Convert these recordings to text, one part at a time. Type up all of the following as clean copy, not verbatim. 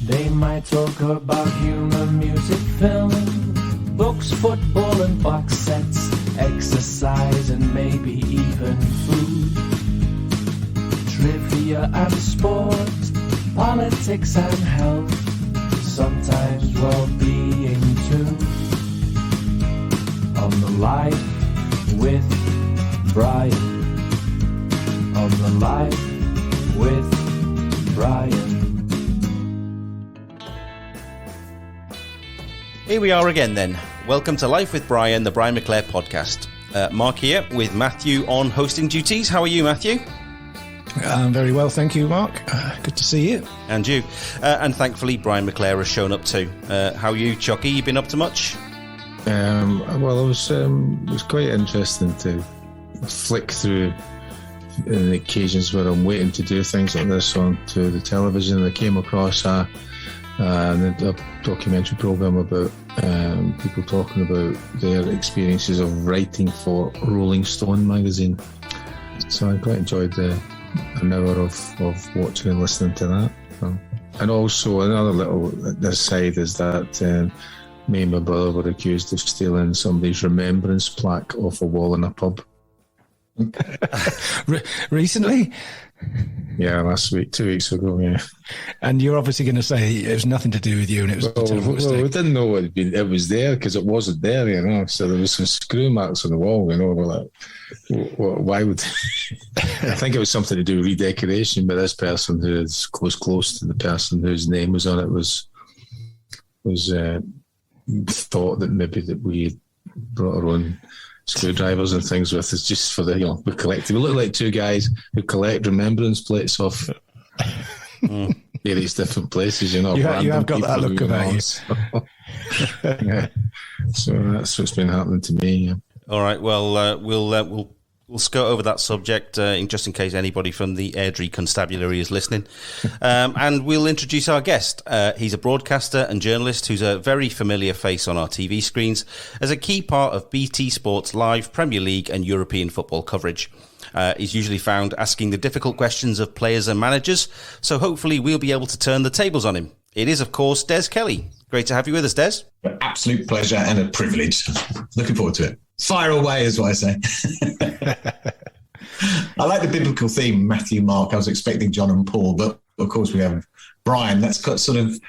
They might talk about humor, music, film, books, football and box sets, exercise and maybe even food, trivia and sport, politics and health, sometimes well-being too. On the Life with Brian. On the Life with Brian. Here we are again then. Welcome to Life with Brian, the Brian McClare podcast. Mark here with Matthew on hosting duties. How are you, Matthew? I'm very well, thank you, Mark. Good to see you. And you. And thankfully, Brian McClare has shown up too. How are you, Choccy? You been up to much? Well, it was quite interesting to flick through the occasions where I'm waiting to do things like this onto the television. I came across a documentary program about people talking about their experiences of writing for Rolling Stone magazine. So I quite enjoyed an hour of watching and listening to that. And also another little aside is that me and my brother were accused of stealing somebody's remembrance plaque off a wall in a pub. Recently? Yeah, last week, 2 weeks ago, yeah. And you're obviously going to say it was nothing to do with you and it was a terrible mistake. Well, we didn't know it was there because it wasn't there, you know. So there was some screw marks on the wall, you know. We're like, why would... I think it was something to do with redecoration, but this person who was close to the person whose name was on it was thought that maybe that we brought our own screwdrivers and things with us just for the, you know, we collected. We look like two guys who collect remembrance plates off various different places, you know. You have got that look about you. Yeah. So that's what's been happening to me. Yeah. All right. Well, we'll skirt over that subject just in case anybody from the Airdrie Constabulary is listening. And we'll introduce our guest. He's a broadcaster and journalist who's a very familiar face on our TV screens as a key part of BT Sport's live Premier League and European football coverage. He's usually found asking the difficult questions of players and managers, so hopefully we'll be able to turn the tables on him. It is, of course, Des Kelly. Great to have you with us, Des. Absolute pleasure and a privilege. Looking forward to it. Fire away is what I say. I like the biblical theme, Matthew, Mark. I was expecting John and Paul, but of course we have Brian. That's got sort of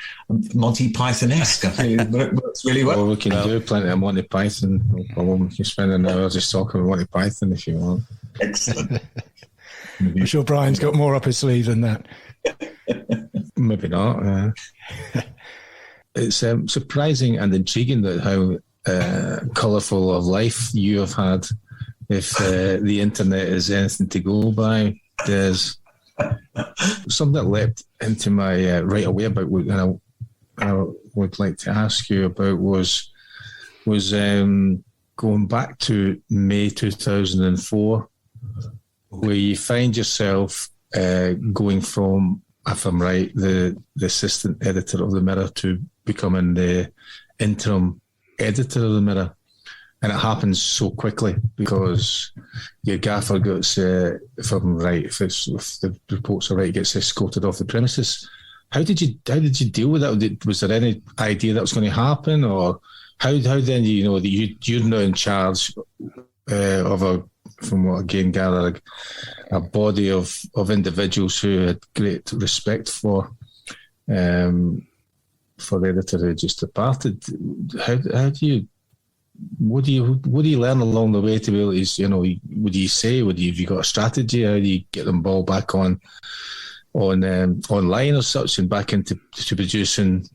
Monty Python-esque. I think it works really well. Well, we can do plenty of Monty Python. No problem. You can spend an hour just talking about Monty Python if you want. Excellent. I'm sure Brian's got more up his sleeve than that. Maybe not. It's surprising and intriguing that how colourful of life you have had. If the internet is anything to go by, there's something that leapt into my right away about what I would like to ask you about was going back to May 2004, where you find yourself going from, if I'm right, the assistant editor of the Mirror to becoming the interim editor of the Mirror. And it happens so quickly because your gaffer gets, if I'm right, if the reports are right, gets escorted off the premises. How did you deal with that? Was there any idea that was going to happen, or how then do you know that you're now in charge of from what I again gather, a body of individuals who had great respect for the editor who just departed? How do you? What do you learn along the way to be able to, you know, what do you say? Have you got a strategy? How do you get them ball back on online or such and back into producing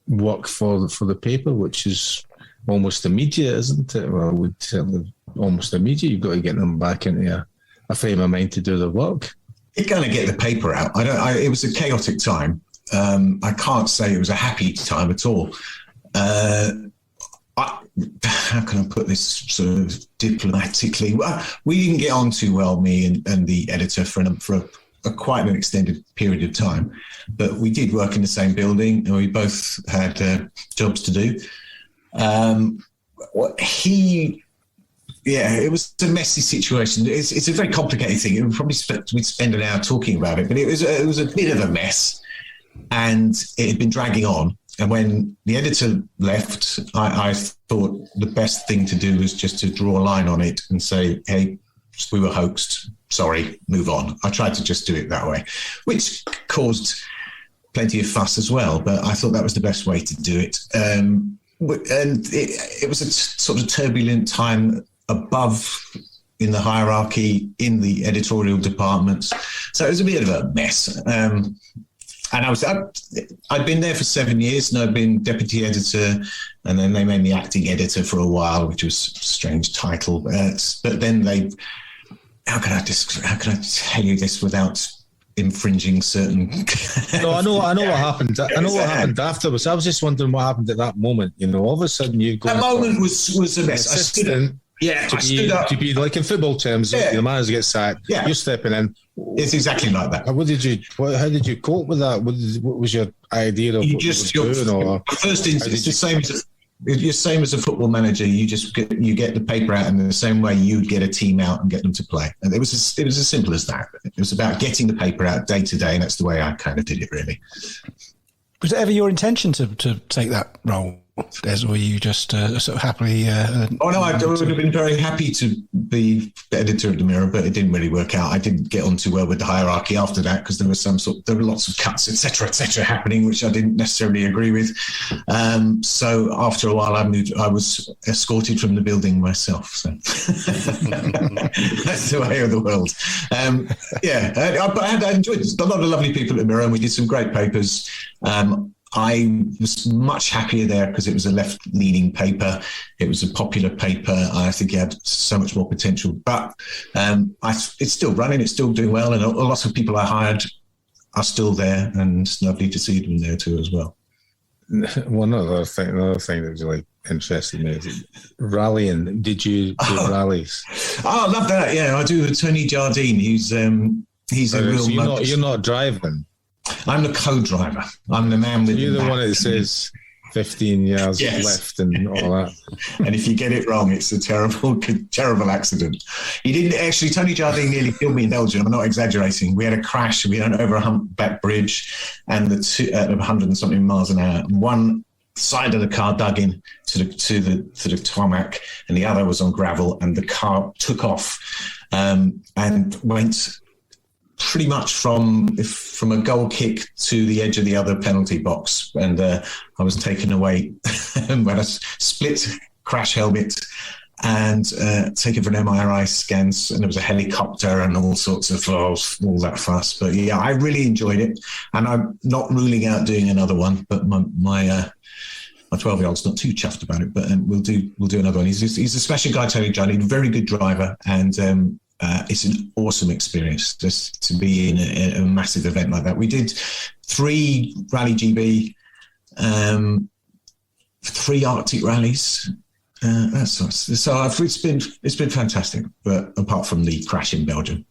work for the paper, which is almost immediate, isn't it? Well, would certainly almost immediate. You've got to get them back into a frame of mind to do the work. You're going to get the paper out. It was a chaotic time. I can't say it was a happy time at all. How can I put this sort of diplomatically? Well, we didn't get on too well, me and the editor, for a quite an extended period of time. But we did work in the same building, and we both had jobs to do. It was a messy situation. It's a very complicated thing. We'd spend an hour talking about it, but it was a bit of a mess. and it had been dragging on. And when the editor left, I thought the best thing to do was just to draw a line on it and say, hey, we were hoaxed. Sorry, move on. I tried to just do it that way, which caused plenty of fuss as well. But I thought that was the best way to do it. And it was a sort of turbulent time above in the hierarchy, in the editorial departments. So it was a bit of a mess. And I'd been there for 7 years, and I'd been deputy editor, and then they made me acting editor for a while, which was a strange title. But then how can I tell you this without infringing certain? No, I know what happened. I know what happened afterwards. I was just wondering what happened at that moment. All of a sudden you go. That moment was a mess. I stood up. To be like in football terms, the manager gets sacked. Yeah. You're stepping in. It's exactly like that. How did you cope with that? What was your idea of what you were doing? First instance, the same as a football manager. You get the paper out in the same way you'd get a team out and get them to play. And it was as simple as that. It was about getting the paper out day to day, and that's the way I kind of did it, really. Was it ever your intention to take that role, Des, or were you just sort of happily... I would have been very happy to be the editor of the Mirror, but it didn't really work out. I didn't get on too well with the hierarchy after that, because there were lots of cuts, etc., happening, which I didn't necessarily agree with. So after a while, I was escorted from the building myself. So that's the way of the world. I enjoyed it. A lot of lovely people at the Mirror, and we did some great papers. I was much happier there because it was a left-leaning paper. It was a popular paper. I think it had so much more potential. But it's still running. It's still doing well. And lots of people I hired are still there. And it's lovely to see them there too as well. One other thing that really interested me is rallying. Did you do rallies? Oh, I love that. Yeah, I do with Tony Jardine. He's a real... So you're not driving? I'm the co-driver. I'm the man with. You're the one that says 15 yards left and all that. And if you get it wrong, it's a terrible, terrible accident. He didn't actually. Tony Jardine nearly killed me in Belgium. I'm not exaggerating. We had a crash. We went over a humpback bridge, and at 100 and something miles an hour. One side of the car dug in to the tarmac, and the other was on gravel, and the car took off and went pretty much from a goal kick to the edge of the other penalty box, and I was taken away when I split crash helmet and taken for an MRI scans, and there was a helicopter and all sorts of all that fuss. But yeah, I really enjoyed it, and I'm not ruling out doing another one. But my 12-year-old's not too chuffed about it, but we'll do another one. He's a smashing guy, Tony Johnny, very good driver, and it's an awesome experience just to be in a massive event like that. We did 3 Rally GB, 3 Arctic rallies. So it's been fantastic. But apart from the crash in Belgium.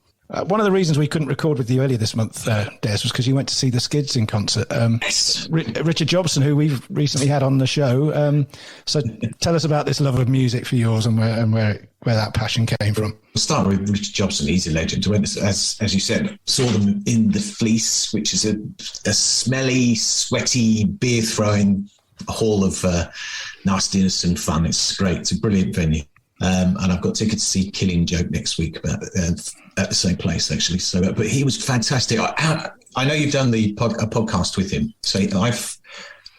One of the reasons we couldn't record with you earlier this month, Des, was because you went to see the Skids in concert. Yes. Richard Jobson, who we've recently had on the show. So tell us about this love of music for yours and where that passion came from. We'll start with Richard Jobson. He's a legend. As you said, saw them in the Fleece, which is a smelly, sweaty, beer-throwing hall of nastiness and fun. It's great. It's a brilliant venue. And I've got tickets to see Killing Joke next week at the same place, actually. So, but he was fantastic. I know you've done a podcast with him. So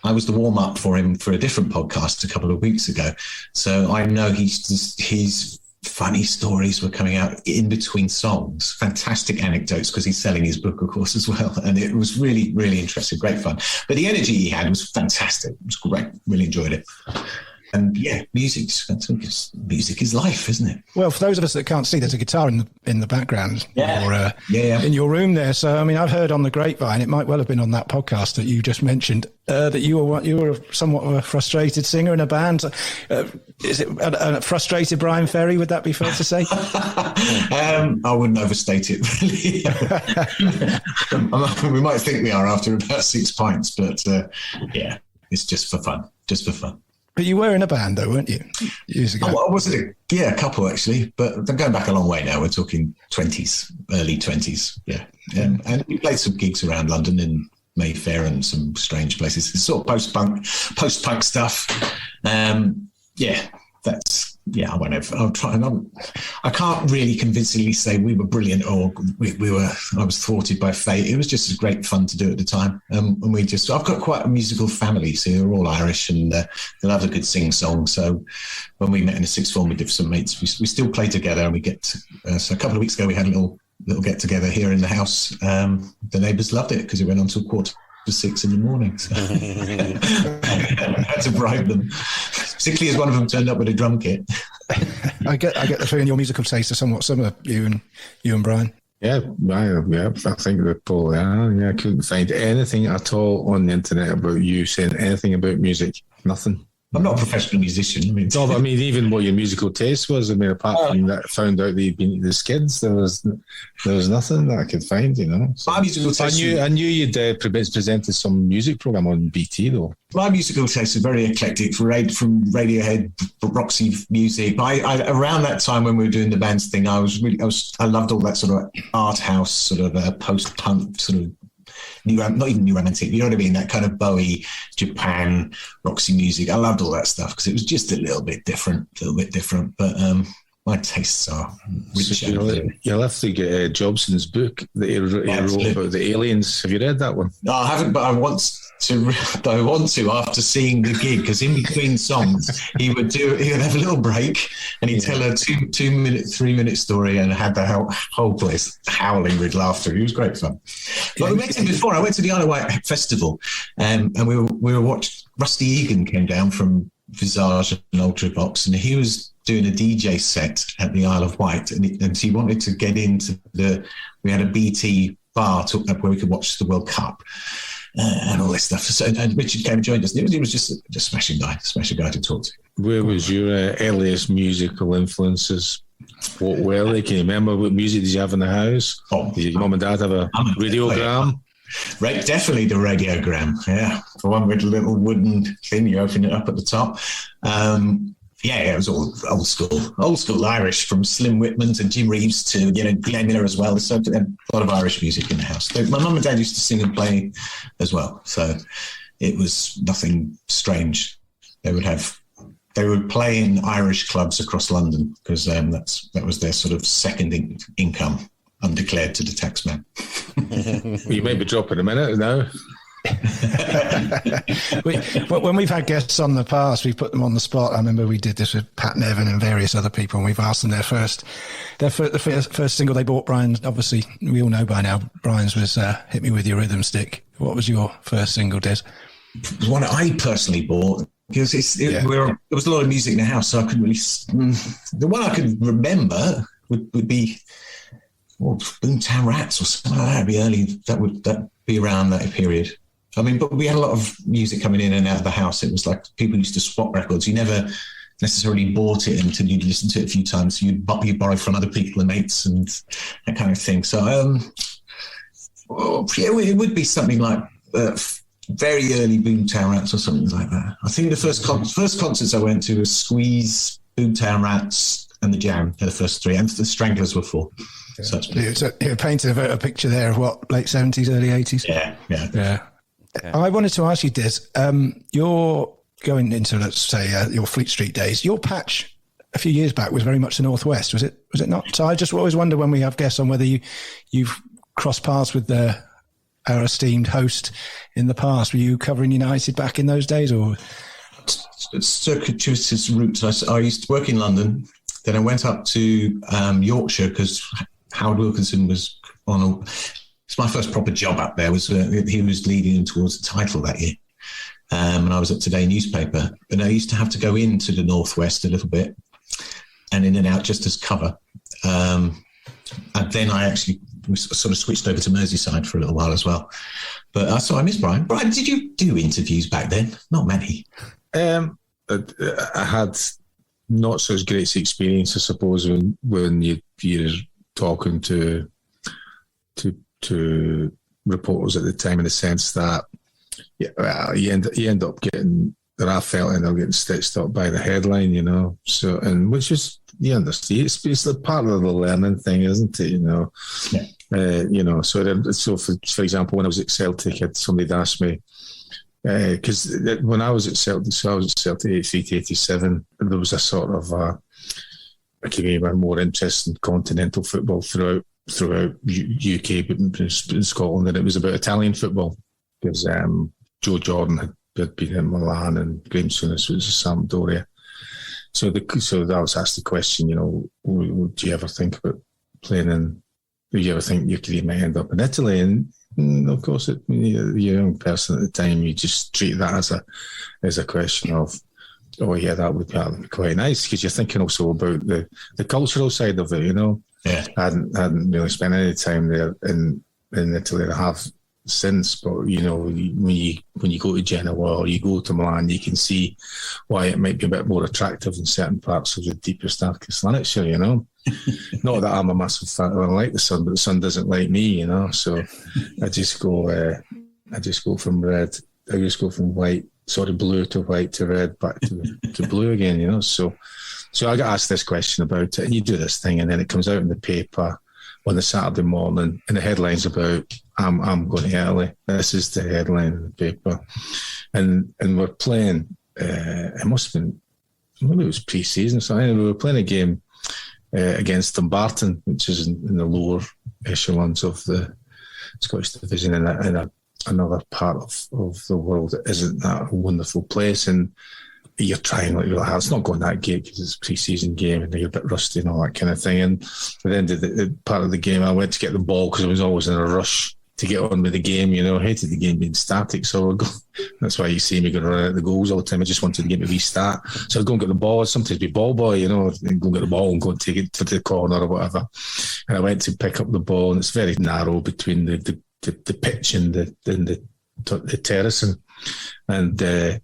I was the warm-up for him for a different podcast a couple of weeks ago. So I know his funny stories were coming out in between songs. Fantastic anecdotes, because he's selling his book, of course, as well. And it was really, really interesting, great fun. But the energy he had was fantastic. It was great. Really enjoyed it. And yeah, music is life, isn't it? Well, for those of us that can't see, there's a guitar in the background, or in your room there. So, I mean, I've heard on the grapevine, it might well have been on that podcast that you just mentioned, that you were somewhat of a frustrated singer in a band. Is it a frustrated Brian Ferry? Would that be fair to say? I wouldn't overstate it, really. We might think we are after about 6 pints, but yeah, it's just for fun. But you were in a band, though, weren't you, years ago? I was a couple, actually. But they're going back a long way now. We're talking 20s, early 20s. Yeah. And we played some gigs around London, and Mayfair and some strange places. It's sort of post-punk stuff. I won't have. I'll try. I can't really convincingly say we were brilliant or we were. I was thwarted by fate. It was just great fun to do at the time. And I've got quite a musical family, so they're all Irish and they love a good sing-song. So when we met in the sixth form with some mates, we still play together, and we get. So a couple of weeks ago, we had a little get together here in the house. The neighbours loved it because it went on till 5:45 in the morning. So I had to bribe them, particularly as one of them turned up with a drum kit. I get the feeling your musical tastes are somewhat similar, you and Brian. Yeah, I think that probably are. Yeah, I couldn't find anything at all on the internet about you saying anything about music. Nothing. I'm not a professional musician. No, but even what your musical taste was. Apart from that, found out that you'd been to the Skids, there was nothing that I could find. So my musical taste. I knew you'd presented some music program on BT though. My musical taste is very eclectic, from Radiohead, Roxy music. I around that time when we were doing the bands thing, I loved all that sort of art house, sort of post-punk sort of. Not even new romantic, you know what I mean? That kind of Bowie, Japan, Roxy music. I loved all that stuff because it was just a little bit different. But my tastes are rich. So you'll have to get Jobson's book that he wrote about the aliens. Have you read that one? No, I haven't, but I want to after seeing the gig, because in between songs he would have a little break and he'd tell a 3-minute story and had the whole place howling with laughter. It was great fun. But we met him before. I went to the Isle of Wight festival, and we were watching. Rusty Egan came down from Visage and Ultravox, and he was doing a DJ set at the Isle of Wight, and he wanted to get into we had a BT bar where we could watch the World Cup. And all this stuff. So, and Richard came and joined us. He was just a smashing guy to talk to. Where was your earliest musical influences? What were they? Can you remember what music did you have in the house? Did your mum and dad have a radiogram? Right, definitely the radiogram. Yeah, the one with a little wooden thing. You open it up at the top. It was all old school Irish, from Slim Whitman to Jim Reeves to Glenn Miller as well. So a lot of Irish music in the house. My mum and dad used to sing and play as well, so it was nothing strange. They would play in Irish clubs across London because that was their sort of second income, undeclared to the taxman. You may be dropping a minute now. When we've had guests on the past, we've put them on the spot. I remember we did this with Pat Nevin and various other people, and we've asked them the first single they bought. Brian, obviously, we all know by now, Brian's was "Hit Me With Your Rhythm Stick." What was your first single, Des? It was one I personally bought because there was a lot of music in the house, so I couldn't really. The one I could remember would be Boomtown Rats or something like that. It'd be early. That be around that period. I mean, but we had a lot of music coming in and out of the house. It was like people used to swap records. You never necessarily bought it until you'd listened to it a few times. So you'd borrow from other people and mates and that kind of thing. So, it would be something like very early Boomtown Rats or something like that. I think the first concerts I went to was Squeeze, Boomtown Rats, and the Jam. They're the first three, and the Stranglers were four. Yeah. So you painted a picture there of what, late 70s, early 80s? Yeah. I wanted to ask you, Des, you're going into, let's say, your Fleet Street days. Your patch a few years back was very much the Northwest, was it not? So I just always wonder when we have guests on whether you've crossed paths with our esteemed host in the past. Were you covering United back in those days, or? Circuitous routes. I used to work in London. Then I went up to Yorkshire because Howard Wilkinson was on. It's my first proper job up there. He was leading towards the title that year, and I was at Today newspaper. And I used to have to go into the Northwest a little bit, and in and out just as cover. And then I actually sort of switched over to Merseyside for a little while as well. But so I miss Brian. Brian, did you do interviews back then? Not many. I had not such great experience, I suppose, when you're talking to reporters at the time, in the sense that you end up getting, that I felt, end up getting stitched up by the headline, So, and which is you understand. It's the part of the learning thing, isn't it? Yeah. So for example, when I was at Celtic, somebody asked me, because when I was at Celtic, 83 to 87, there was a sort of I became more interest in continental football throughout UK, but in Scotland, and it was about Italian football, because Joe Jordan had been in Milan and Graham Souness was at Sampdoria. So I was asked the question, would you ever think about playing in? Do you ever think your career might end up in Italy? And of course, you're a young person at the time, you just treat that as a question of, oh yeah, that would be quite nice, because you're thinking also about the cultural side of it. Yeah. I hadn't really spent any time there in Italy. I have since, but when you go to Genoa or you go to Milan, you can see why it might be a bit more attractive in certain parts of the deeper Staffordshire Lanarkshire. Not that I'm a massive fan. I like the sun, but the sun doesn't like me. So I just go from red. I just go from blue to white to red back to blue again. So I got asked this question about it, and you do this thing, and then it comes out in the paper on the Saturday morning, and the headline's about I'm going to Italy. This is the headline in the paper, and we're playing. It must have been, maybe it was pre-season. So anyway, we were playing a game against Dumbarton, which is in the lower echelons of the Scottish division, in another part of the world that isn't that a wonderful place, and you're trying like really hard. It's not going that great because it's a pre-season game and you're a bit rusty and all that kind of thing. And at the end of the part of the game, I went to get the ball because I was always in a rush to get on with the game. I hated the game being static, so that's why you see me going around at the goals all the time. I just wanted the game to restart, so I'd go and get the ball. Sometimes be ball boy, and go and get the ball and go and take it to the corner or whatever. And I went to pick up the ball, and it's very narrow between the pitch and the terracing, and I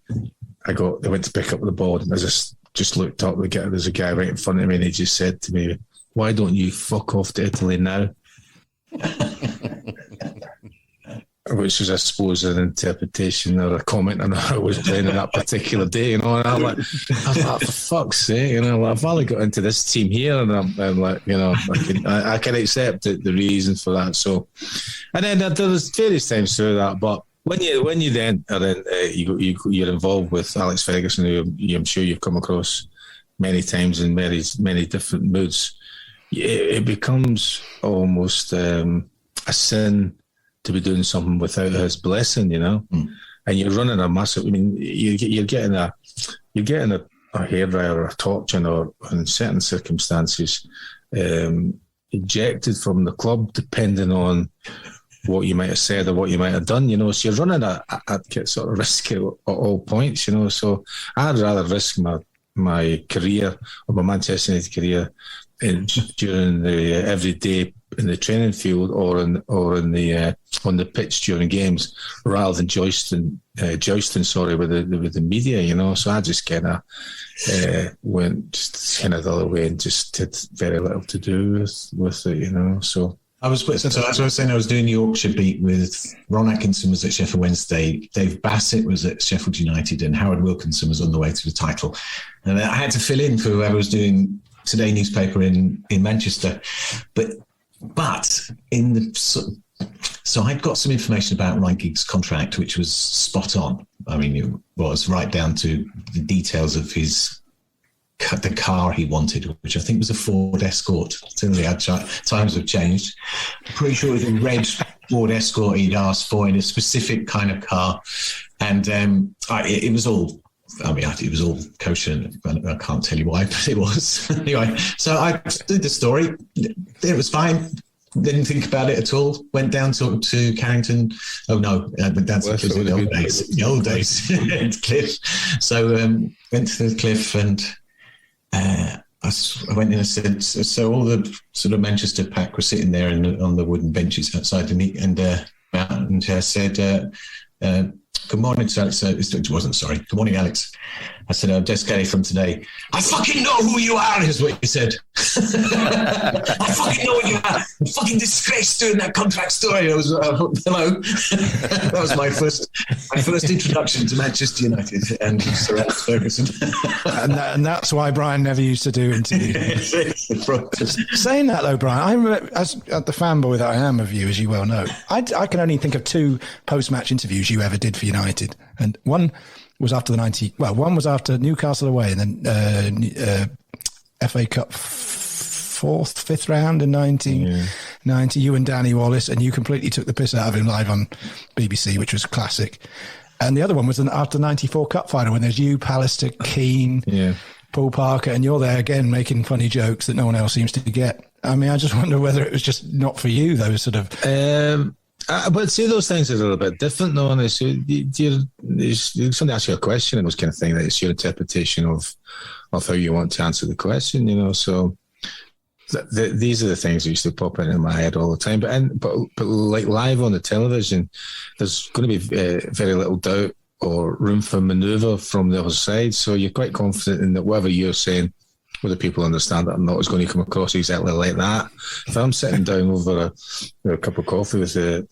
went to pick up the ball, and I just looked up. There's a guy right in front of me, and he just said to me, "Why don't you fuck off to Italy now?" Which was, I suppose, an interpretation or a comment on how I was playing on that particular day, And I was like, for fuck's sake, I've only got into this team here, and I'm like, I can accept the reason for that. So, and then there was various times through that, but when you then are in, you're involved with Alex Ferguson, who I'm sure you've come across many times in many different moods, it becomes almost a sin to be doing something without his blessing, And you're running a massive. I mean, you're getting a hairdryer or a torching, or in certain circumstances, ejected from the club, depending on what you might have said or what you might have done. So you're running at sort of risk at all points. So I'd rather risk my career or my Manchester United career during the every day in the training field or on the pitch during games, rather than jousting with the media, So I just kind of went just kind of the other way and just had very little to do with it, So I was saying, I was doing the Yorkshire beat with Ron Atkinson was at Sheffield Wednesday, Dave Bassett was at Sheffield United, and Howard Wilkinson was on the way to the title, and I had to fill in for whoever was doing Today newspaper in Manchester, but in the so I'd got some information about Ryan Giggs' contract, which was spot on. I mean, it was right down to the details of the car he wanted, which I think was a Ford Escort. Times have changed. I'm pretty sure it was a red Ford Escort he'd asked for in a specific kind of car, and it was all. I mean, it was all kosher. I can't tell you why, but it was. Anyway, so I did the story. It was fine. Didn't think about it at all. Went down to Carrington. Oh, no. I went down to the old days. Cliff. So went to the Cliff, and I went in and said, so all the sort of Manchester pack were sitting there on the wooden benches outside, and I said, good morning to Alex. It wasn't, sorry. Good morning, Alex. I said, Descale from today. I fucking know who you are, is what he said. I fucking know who you are. I'm fucking disgraced doing that contract story. I was, hello. That was my first introduction to Manchester United and Sir Alex Ferguson. and that's why Brian never used to do interviews. Saying that though, Brian, I remember, as the fanboy that I am of you, as you well know, I can only think of 2 post-match interviews you ever did for United, and one was after one was after Newcastle away, and then FA Cup 5th round in 1990. You and Danny Wallace, and you completely took the piss out of him live on BBC, which was classic. And the other one was after the 94 Cup final, when there's you, Pallister, Keane, Paul Parker, and you're there again making funny jokes that no one else seems to get. I mean, I just wonder whether it was just not for you, those sort of... but see, those things are a little bit different, though. And somebody asks you a question and those kind of thing, that it's your interpretation of how you want to answer the question, you know. So these are the things that used to pop into my head all the time. But like live on the television, there's going to be very little doubt or room for manoeuvre from the other side. So you're quite confident in that whatever you're saying, whether people understand it or not, is going to come across exactly like that. If I'm sitting down over a cup of coffee with a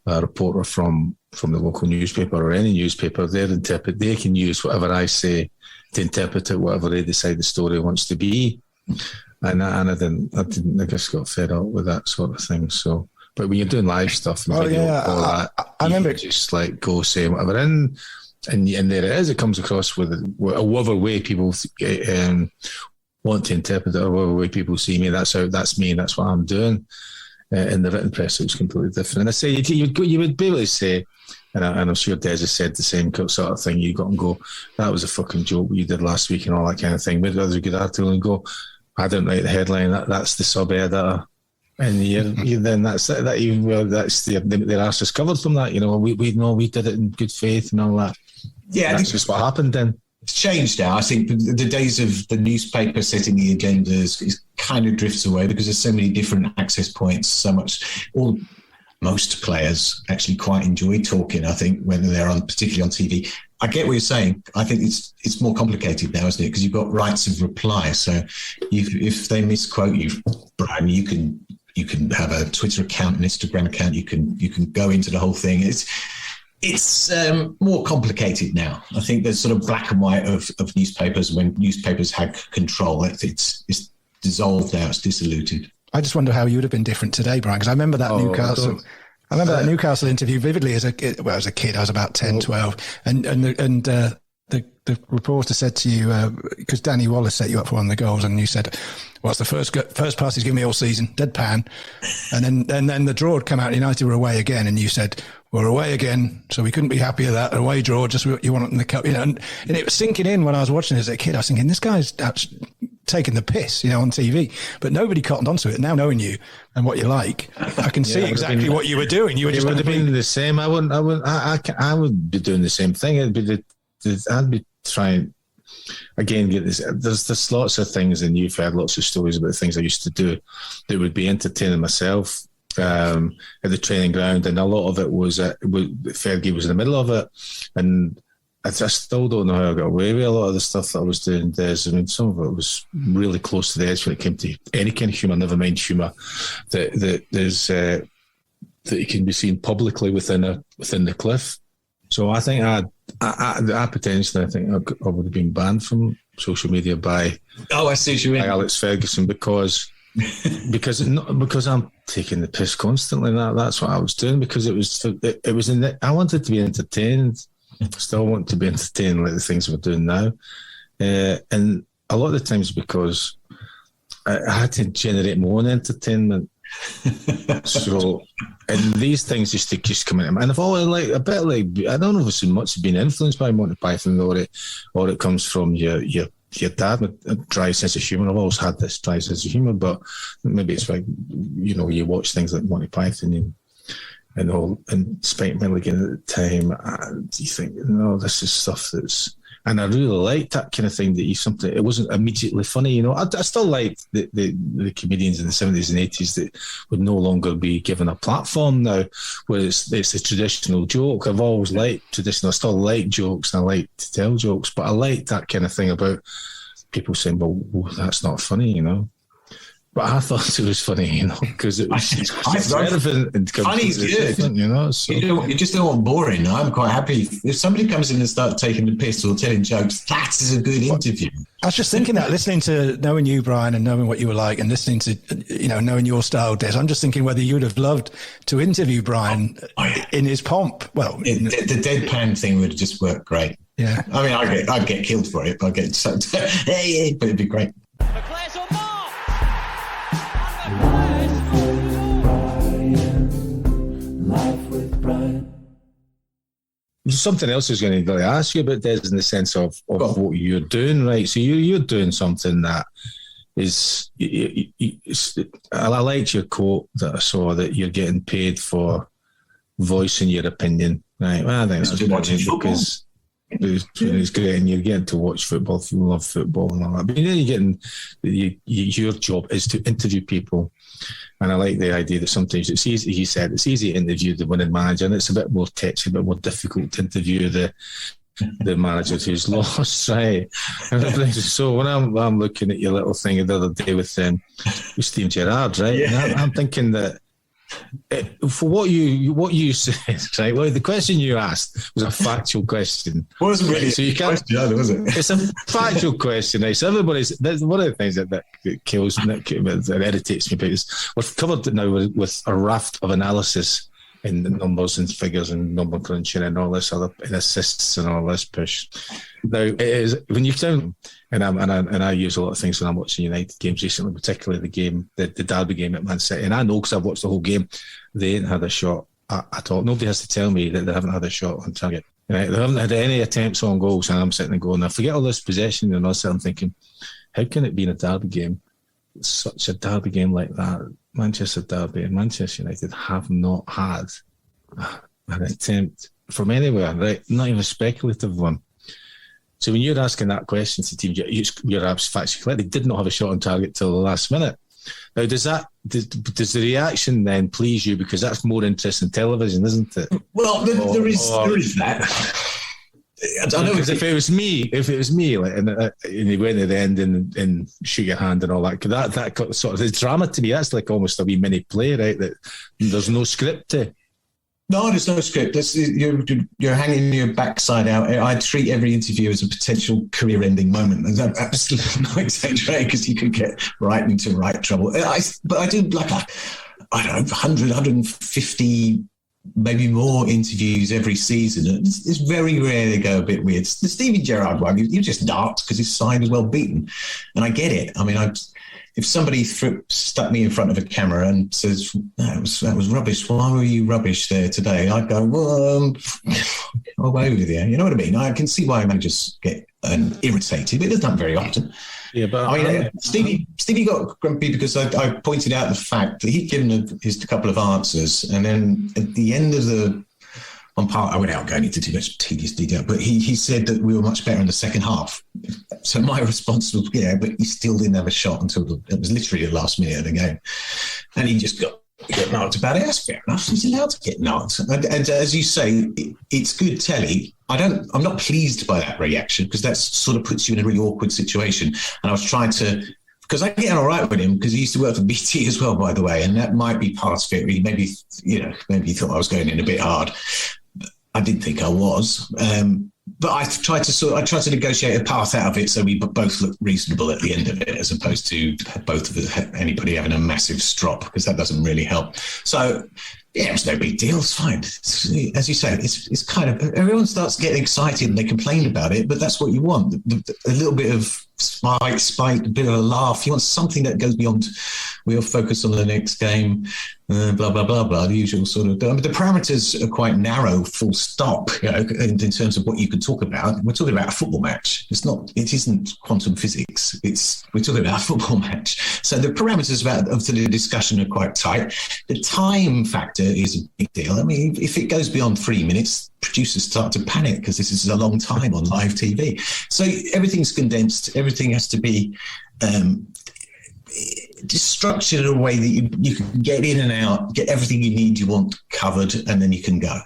reporter from the local newspaper or any newspaper, they can use whatever I say to interpret it, whatever they decide the story wants to be. And I just got fed up with that sort of thing. So, but when you're doing live stuff and video, all that, I remember just like go say whatever. And there it is. It comes across with whatever way people want to interpret it, or whatever way people see me. That's me. That's what I'm doing. In the written press, it was completely different. And I say you would be able to say, and I'm sure Des has said the same sort of thing. You got and go, that was a fucking joke what you did last week and all that kind of thing. Maybe other good article and go, I didn't write the headline. That's the sub editor. And you then that's it. Their arse is covered from that. You know, we know we did it in good faith and all that. Yeah, that's just what happened then. It's changed now. I think the days of the newspaper setting the agendas is kind of drifts away because there's so many different access points. Most players actually quite enjoy talking. I think when they're particularly on TV. I get what you're saying. I think it's more complicated now, isn't it? Because you've got rights of reply. So if they misquote you, Brian, you can have a Twitter account, an Instagram account. You can go into the whole thing. It's more complicated now. I think there's sort of black and white of newspapers. When newspapers had control, it's dissolved now. It's disilluted. I just wonder how you would have been different today, Brian, because I remember that Newcastle. I remember that Newcastle interview vividly as a kid. I was about 10, 12, and the reporter said to you, because Danny Wallace set you up for one of the goals, and you said, well, it's the first pass he's given me all season, deadpan. And then the draw had come out, United were away again, and you said, we're away again, so we couldn't be happy with that. Away draw, just what you want in the cup. You know, and it was sinking in when I was watching it as a kid. I was thinking, this guy's taking the piss, on TV. But nobody cottoned onto it. Now knowing you and what you like, I can see exactly what you were doing. You would have been the same. I would be doing the same thing. I'd be trying again. Get this. There's lots of things, and you've heard lots of stories about things I used to do that would be entertaining myself at the training ground, and a lot of it was Fergie was in the middle of it, and I still don't know how I got away with a lot of the stuff that I was doing. I mean, some of it was really close to the edge when it came to any kind of humour, never mind humour that you can be seen publicly within the cliff. So I think I potentially I would have been banned from social media by Alex Ferguson because I'm taking the piss constantly. That's what I was doing, because I wanted to be entertained. Still want to be entertained like the things we're doing now, and a lot of the times because I had to generate my own entertainment. So, and these things just come in, and I've always a bit like, I don't know if it's so much been influenced by Monty Python or it comes from your dad with a dry sense of humour. I've always had this dry sense of humour, but maybe it's like you watch things like Monty Python and Spike Milligan at the time, and you think, no, this is stuff that's And I really liked that kind of thing, that it wasn't immediately funny, you know. I still liked the comedians in the 70s and 80s that would no longer be given a platform now, where it's a traditional joke. I've always liked traditional. I still like jokes and I like to tell jokes, but I like that kind of thing about people saying, well, that's not funny, you know. But I thought it was funny, you know, because it's relevant and funny is good, you know. So. You just don't want boring. I'm quite happy if somebody comes in and starts taking the piss or telling jokes. That is a good interview. I was just thinking that, listening to knowing you, Brian, and knowing what you were like, and listening to, you know, knowing your style, Des. I'm just thinking whether you would have loved to interview Brian in his pomp. Well, the deadpan thing would just work great. Yeah, I mean, I'd get killed for it. But I'd get sucked. But it'd be great. Something else I was going to ask you about, Des, in the sense of what you're doing, right? So you're doing something that is... I liked your quote that I saw, that you're getting paid for voicing your opinion, right? Well, I think that's brilliant, because it's great, and you're getting to watch football if you love football and all that. But then you're getting... your job is to interview people. And I like the idea that sometimes it's easy, he said, it's easy to interview the winning manager, and it's a bit more touchy, a bit more difficult to interview the manager who's lost, right? So when I'm looking at your little thing the other day with Steve Gerrard, right? Yeah. I'm thinking that for what you said, right? Well, the question you asked was a factual question. It wasn't really a question either, was it? It's a factual question, right? So that's one of the things that kills me, that irritates me about is we've covered it now with a raft of analysis in the numbers and figures and number crunching and all this other, and assists and all this push. Now, it is when you turn, and I use a lot of things when I'm watching United games recently, particularly the derby game at Man City, and I know because I've watched the whole game, they ain't had a shot at all. Nobody has to tell me that they haven't had a shot on target. Right? They haven't had any attempts on goals, and I'm sitting there going, I forget all this possession, and also I'm thinking, how can it be in a derby game? Such a derby game like that, Manchester derby and Manchester United have not had an attempt from anywhere, right? Not even a speculative one. So when you're asking that question to teams, you're factually correct. They did not have a shot on target till the last minute. Now, does the reaction then please you, because that's more interesting television, isn't it? Well, there is that. I don't know, because if it was me, like, and you went at the end and shook your hand and all that, that sort of the drama to me, that's like almost a wee mini play, right? That there's no script to. No, there's no script. You're hanging your backside out. I treat every interview as a potential career-ending moment. And I'm absolutely not exaggerating, because you could get right into right trouble. But I do like, I don't know, 100, 150, maybe more interviews every season. It's very rare they go a bit weird. The Steven Gerrard one, you just dart because his side is well beaten. And I get it. I mean, if somebody stuck me in front of a camera and says, that was rubbish, why were you rubbish there today? I'd go, well, away with you. You know what I mean? I can see why managers get irritated, but it doesn't happen very often. Yeah, but I mean, Stevie got grumpy because I pointed out the fact that he'd given his couple of answers, and then at the end of I without going into too much tedious detail, but he said that we were much better in the second half. So my response was, yeah, but he still didn't have a shot until it was literally the last minute of the game. And he just got knocked about it. That's fair enough. He's allowed to get knocked. And as you say, it's good telly. I'm not pleased by that reaction, because that sort of puts you in a really awkward situation. And I was trying to, because I get on all right with him, because he used to work for BT as well, by the way, and that might be part of it. Maybe he thought I was going in a bit hard. I didn't think I was, but I tried to negotiate a path out of it so we both look reasonable at the end of it, as opposed to anybody having a massive strop, because that doesn't really help. So yeah, it's no big deal. It's fine. As you say, it's kind of, everyone starts getting excited and they complain about it, but that's what you want. A little bit of spite, a bit of a laugh. You want something that goes beyond, we'll focus on the next game, blah, blah, blah, blah, the usual sort of... the parameters are quite narrow, full stop, in terms of what you can talk about. We're talking about a football match. It isn't quantum physics. We're talking about a football match. So the parameters of the discussion are quite tight. The time factor is a big deal. I mean, if it goes beyond 3 minutes, producers start to panic because this is a long time on live TV. So everything's condensed. Everything has to be just structured in a way that you can get in and out, get everything you want covered, and then you can go.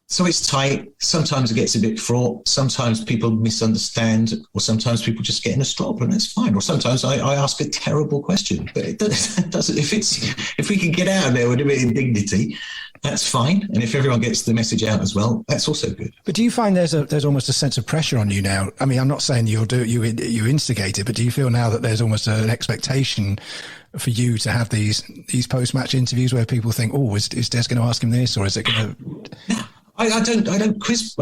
So it's tight. Sometimes it gets a bit fraught. Sometimes people misunderstand, or sometimes people just get in a strop, and that's fine. Or sometimes I ask a terrible question. But it doesn't. If we can get out of there with a bit of dignity, that's fine. And if everyone gets the message out as well, that's also good. But do you find there's almost a sense of pressure on you now? I mean, I'm not saying you instigate it, but do you feel now that there's almost an expectation for you to have these post-match interviews where people think, oh, is Des going to ask him this, or is it going to? I don't quiz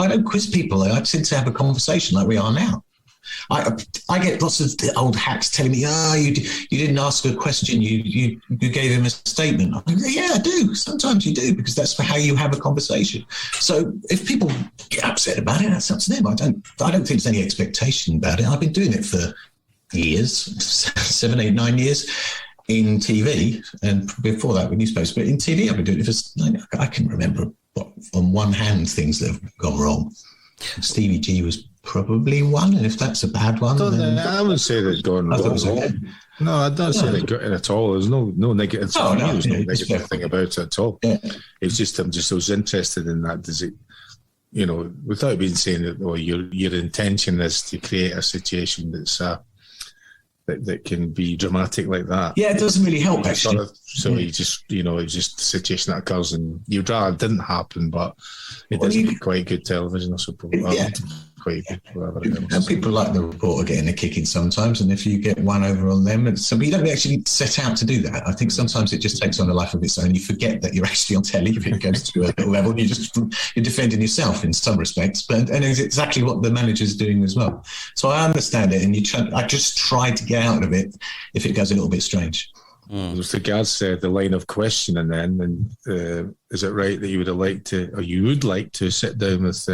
people. I tend to have a conversation like we are now. I get lots of old hacks telling me, you didn't ask a question, you gave him a statement. I'm like, yeah, I do. Sometimes you do, because that's how you have a conversation. So if people get upset about it, that's up to them. I don't think there's any expectation about it. I've been doing it for years, 7, 8, 9 years in TV, and before that with newspapers. But in TV, I've been doing it for, I can remember on one hand things that have gone wrong. Stevie G was probably one, and if that's a bad one, I wouldn't say that it's gone wrong. Okay. No, I don't say that got it at all. There's no negative. There's no negative thing about it at all. Yeah. It's just I was interested in that. Does it, without being saying that, your intention is to create a situation that's that can be dramatic like that. Yeah, it doesn't really help, actually. It's just a situation that occurs, and you'd rather it didn't happen, but it doesn't get quite good television, I suppose. Yeah. Quite good, and people like the reporter getting a kick in sometimes, and if you get one over on them, but you don't actually set out to do that. I think sometimes it just takes on a life of its own. You forget that you're actually on telly if it goes to a little level. You're defending yourself in some respects, and it's exactly what the manager's doing as well. So I understand it, and I just try to get out of it if it goes a little bit strange. With regards to the line of questioning, then, is it right that you would like to sit down with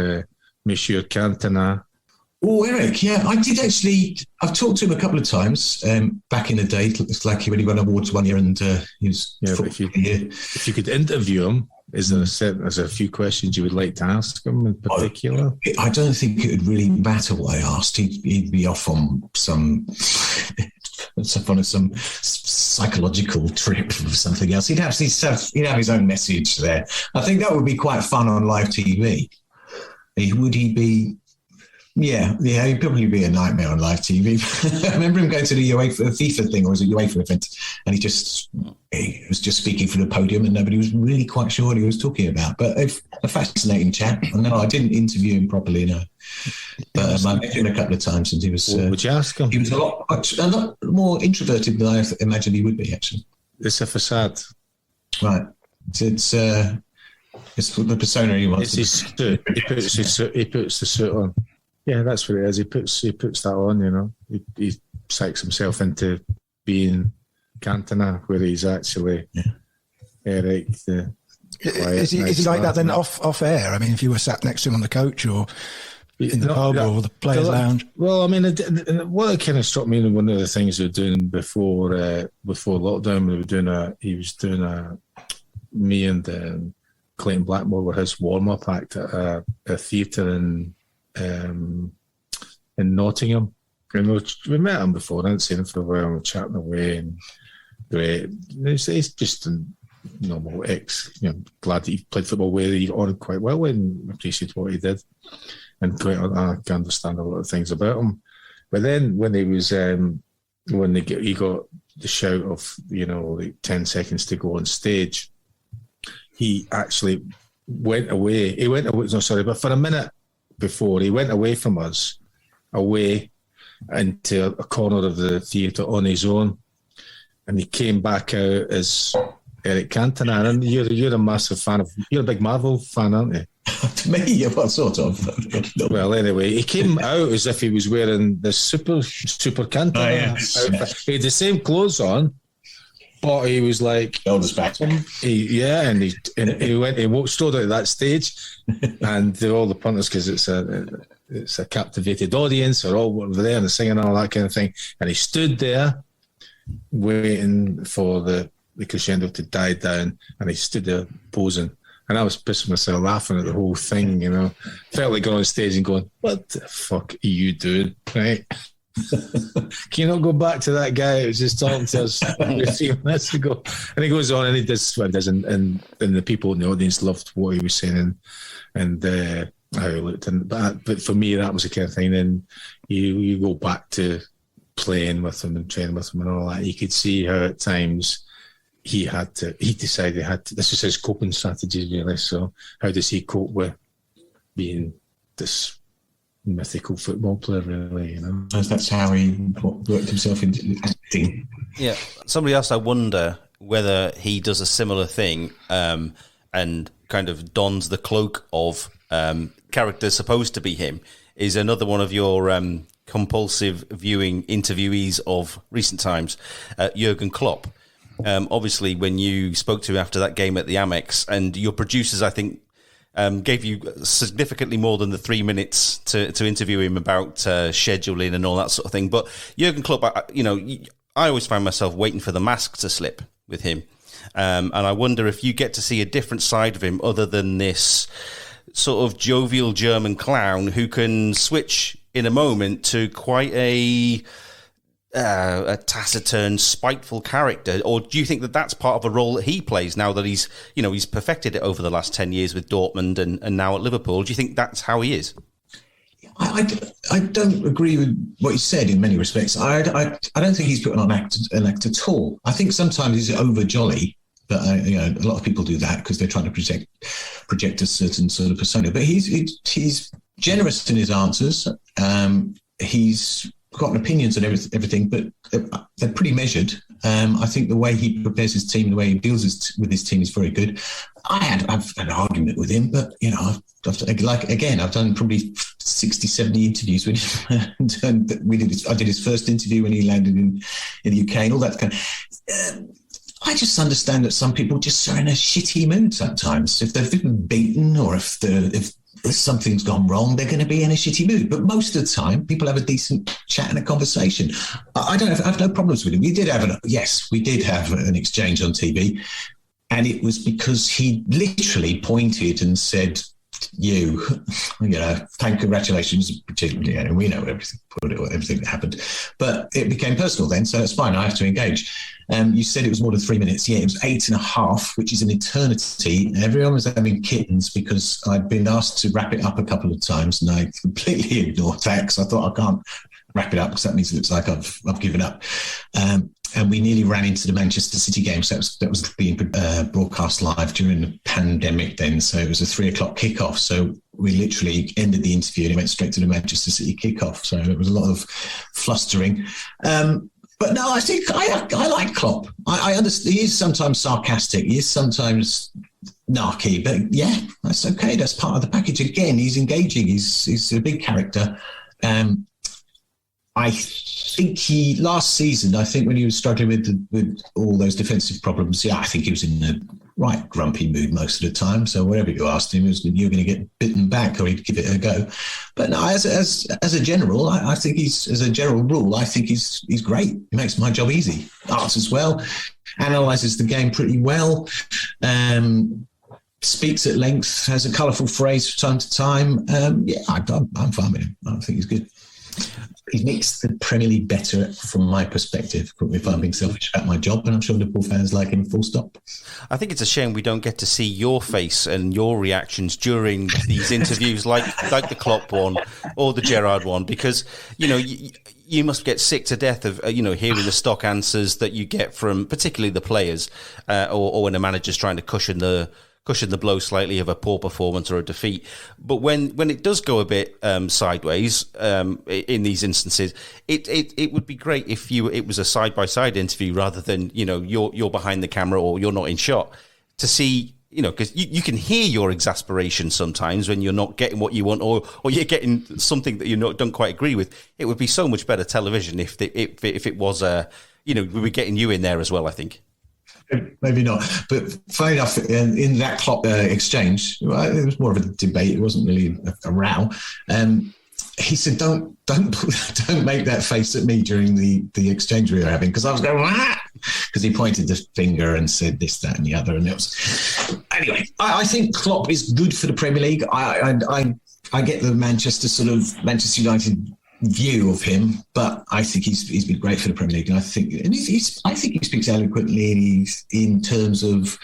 Monsieur Cantona? Oh, Eric, yeah, I did actually. I've talked to him a couple of times back in the day. It's like when he won awards one year, and he was. Yeah, but if you could interview him, is there a few questions you would like to ask him in particular? I don't think it would really matter what I asked. He'd be off on some psychological trip or something else. He'd have his own message there. I think that would be quite fun on live TV. Would he be? Yeah, he'd probably be a nightmare on live TV. I remember him going to the FIFA thing, or was it UEFA event, and he was just speaking from the podium, and nobody was really quite sure what he was talking about. But a fascinating chap. And no, I didn't interview him properly, no. But I met him a couple of times, and he was. What would you ask him? He was a lot more introverted than I imagined he would be. Actually, it's a facade, right? It's the persona he wants. It's his suit. He puts the suit on. Yeah, that's what it is. He puts that on. He psychs himself into being Cantona, where he's actually Eric. Is he like that then off air? I mean, if you were sat next to him on the coach or in the pub or the players' lounge. Well, I mean, what kind of struck me, one of the things we were doing before lockdown, me and Clayton Blackmore were his warm-up act at a theatre in Nottingham. We met him before. I hadn't seen him for a while. We were chatting away, and great. He's just a normal glad that he played football where he got on quite well and appreciated what he did. And I can understand a lot of things about him. But then when he was he got the shout of 10 seconds to go on stage, he actually went away. But for a minute before, he went away from us, away into a corner of the theatre on his own, and he came back out as Eric Cantona. And you're a massive fan you're a big Marvel fan, aren't you? To me, what sort of? Well, anyway, he came out as if he was wearing the super Cantona outfit. He had the same clothes on, but he was like, shoulders back. He strode out of that stage, and all the punters, because it's a captivated audience, are all over there and singing and all that kind of thing. And he stood there waiting for the the crescendo to die down, and he stood there posing. And I was pissing myself laughing at the whole thing, you know. Felt like going on stage and going, what the fuck are you doing, right? Can you not go back to that guy who was just talking to us a few minutes ago? And he goes on and he does what he does, and the people in the audience loved what he was saying and how he looked. But for me, that was the kind of thing. Then you go back to playing with him and training with him and all that. You could see how at times he decided he had to, this is his coping strategy really. So how does he cope with being this mythical football player, really, you know? That's how he worked himself into acting. Yeah. Somebody else, I wonder whether he does a similar thing and kind of dons the cloak of character supposed to be him, is another one of your compulsive viewing interviewees of recent times, Jurgen Klopp. Obviously, when you spoke to him after that game at the Amex, and your producers, I think, gave you significantly more than the 3 minutes to interview him about scheduling and all that sort of thing. But Jurgen Klopp, I always find myself waiting for the mask to slip with him. And I wonder if you get to see a different side of him other than this sort of jovial German clown who can switch in a moment to quite a taciturn, spiteful character, or do you think that that's part of a role that he plays now that he's perfected it over the last 10 years with Dortmund and now at Liverpool? Do you think that's how he is? I don't agree with what you said in many respects. I don't think he's put on an act at all. I think sometimes he's over jolly, but a lot of people do that because they're trying to project a certain sort of persona. But he's generous in his answers. He's got opinions on everything, but they're pretty measured. I think the way he prepares his team, the way he deals with his team is very good. I've had an argument with him, but I've done probably 60, 70 interviews with him. I did his first interview when he landed in the UK and all that kind of. I just understand that some people just are in a shitty mood sometimes. If they've been beaten or if something's gone wrong, they're going to be in a shitty mood. But most of the time, people have a decent chat and a conversation. I have no problems with him. We did have an exchange on TV, and it was because he literally pointed and said, congratulations, particularly, and we know everything that happened. But it became personal then, so it's fine. I have to engage. You said it was more than 3 minutes. Yeah, it was 8.5, which is an eternity. Everyone was having kittens because I'd been asked to wrap it up a couple of times, and I completely ignored that because I thought I can't wrap it up because that means it looks like I've given up. And we nearly ran into the Manchester City game. So that was being broadcast live during the pandemic then. So it was a 3:00 kickoff. So we literally ended the interview and it went straight to the Manchester City kickoff. So it was a lot of flustering. But no, I think I like Klopp. I understand he is sometimes sarcastic. He is sometimes narky. But yeah, that's okay. That's part of the package. Again, he's engaging. He's a big character. I think last season, when he was struggling with all those defensive problems, I think he was in a right grumpy mood most of the time. So whatever you asked him, you're going to get bitten back or he'd give it a go. But no, as a general, I think as a general rule, I think he's great. He makes my job easy. Answers well, analyses the game pretty well, speaks at length, has a colourful phrase from time to time. I'm fine with him. I think he's good. He makes the Premier League better from my perspective, if I'm being selfish about my job, and I'm sure Liverpool fans like him, full stop. I think it's a shame we don't get to see your face and your reactions during these interviews like the Klopp one or the Gerrard one, because, you must get sick to death of, hearing the stock answers that you get from particularly the players or when a manager's trying to cushion the blow slightly of a poor performance or a defeat. But when it does go a bit sideways in these instances, it would be great if it was a side-by-side interview rather than, you're behind the camera or you're not in shot, to see, because you can hear your exasperation sometimes when you're not getting what you want or you're getting something that you don't quite agree with. It would be so much better television if it was, we were getting you in there as well, I think. Maybe not, but funny enough, in that Klopp exchange, it was more of a debate. It wasn't really a row. he said, don't make that face at me during the exchange we were having, because I was going, because he pointed the finger and said this, that, and the other, and it was anyway. I think Klopp is good for the Premier League. I get the Manchester United view of him, but I think he's been great for the Premier League, and I think he speaks eloquently in terms of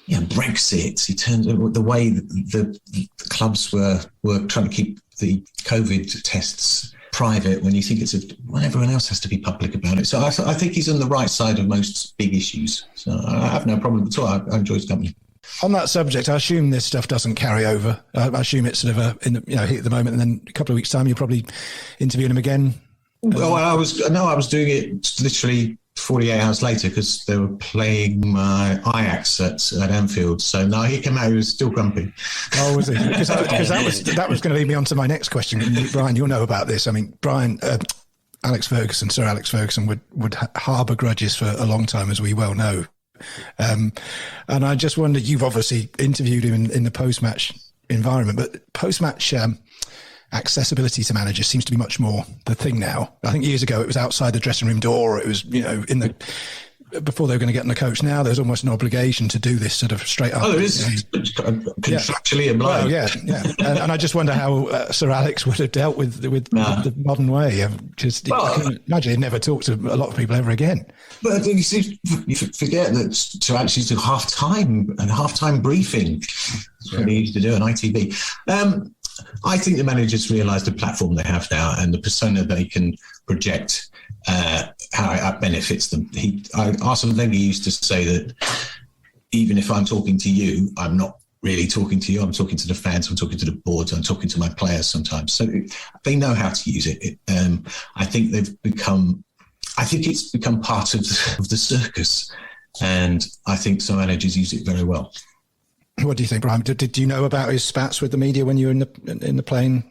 Brexit, in terms of the way the clubs were trying to keep the COVID tests private when you think when everyone else has to be public about it. So I think he's on the right side of most big issues. So I have no problem at all. I enjoy his company. On that subject, I assume this stuff doesn't carry over. I assume it's sort of hit at the moment, and then a couple of weeks' time, you're probably interviewing him again. Well, I was doing it literally 48 hours later because they were playing my Ajax at Anfield. So no, he came out. He was still grumpy. Oh, was he? Because that was going to lead me on to my next question. Brian, you'll know about this. I mean, Sir Alex Ferguson would harbour grudges for a long time, as we well know. And I just wondered, you've obviously interviewed him in the post-match environment, but post-match accessibility to managers seems to be much more the thing now. I think years ago it was outside the dressing room door, or it was before they were going to get on the coach. Now there's almost an obligation to do this sort of straight up. Oh, there is contractually obliged. Well, yeah. And I just wonder how Sir Alex would have dealt with the modern way. I can imagine he'd never talk to a lot of people ever again. But you see, you forget that to actually do half-time briefing. That's what they used to do on ITV. I think the managers realise the platform they have now and the persona they can project, how it benefits them. Arsene Wenger used to say that even if I'm talking to you, I'm not really talking to you. I'm talking to the fans. I'm talking to the boards. I'm talking to my players sometimes. So they know how to use it. I think it's become part of the circus, and I think some managers use it very well. What do you think, Brian? Did you know about his spats with the media when you were in the plane,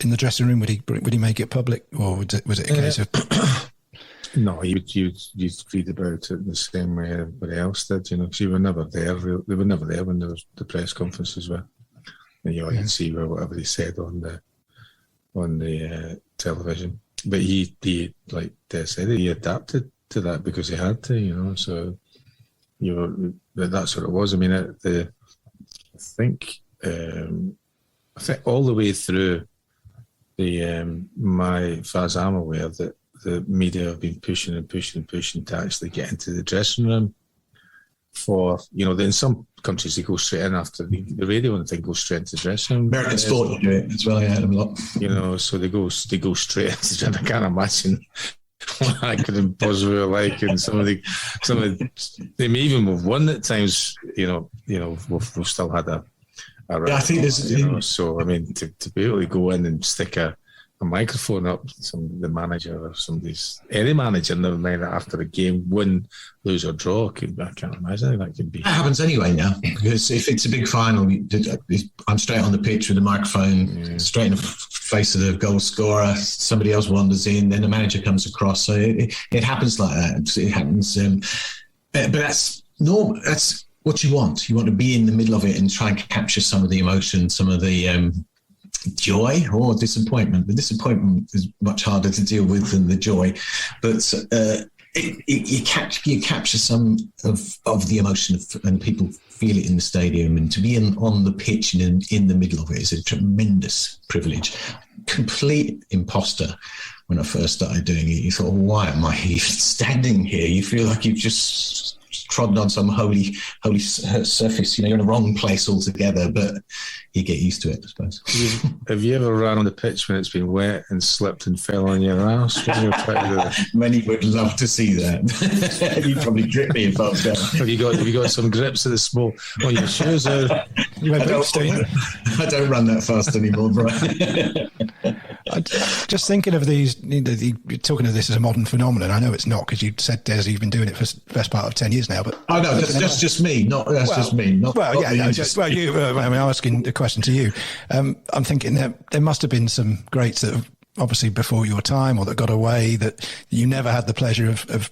in the dressing room? Would he make it public, or was it a case of? No, you'd read about it the same way everybody else did. Because you were never there. They were never there when there was the press conferences were, and you'd see whatever he said on the television. But he like Des said, he adapted to that because he had to. So that's what it was. I mean, I think all the way through my far I'm aware that the media have been pushing to actually get into the dressing room for, in some countries they go straight in after the radio and they go straight into the dressing room. American sport do it as well, I heard them a lot. So they go straight into the dressing room. I can't imagine what I could possibly like, and some of they may even have won at times. We've still had a I think there's so I mean to be able to go in and stick a microphone up the manager or any manager, never mind after a game, win, lose or draw, I can't imagine that could be. That happens anyway now, because if it's a big final, I'm straight on the pitch with the microphone, straight in the face of the goal scorer, somebody else wanders in, then the manager comes across. So it happens like that. It happens, but that's normal. That's what you want. You want to be in the middle of it and try and capture some of the emotion, some of the joy or disappointment. The disappointment is much harder to deal with than the joy, but you capture some of the emotion and people feel it in the stadium, and to be on the pitch and in the middle of it is a tremendous privilege. Complete imposter when I first started doing it. You thought, why am I even standing here? You feel like you've just trodden on some holy surface. You're in the wrong place altogether, but you get used to it, I suppose. Have you ever run on the pitch when it's been wet and slipped and fell on your ass? Many would love to see that. You'd probably grip me if I was there. Have you got some grips of the small on your shoes? I don't run that fast anymore, Brian. Just thinking of these, you're talking of this as a modern phenomenon. I know it's not, because you said, Des, you've been doing it for the best part of 10 years now. But that's just me. Just me. I'm asking the question to you. I'm thinking there must have been some greats that have obviously before your time, or that got away, that you never had the pleasure of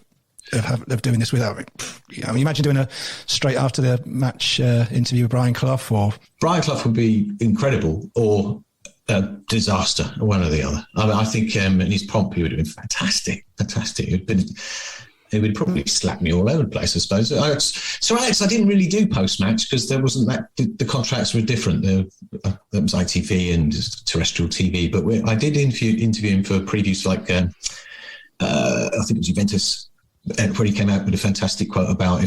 doing this without. I mean, imagine doing a straight after the match interview with Brian Clough. Or Brian Clough would be incredible, or Des disaster, one or the other. I think in his prompt, he would have been fantastic. He would probably slap me all over the place, I suppose. So, Alex, I didn't really do post-match because there wasn't the contracts were different. There was ITV and terrestrial TV, but I did interview him for previews like, I think it was Juventus, where he came out with a fantastic quote about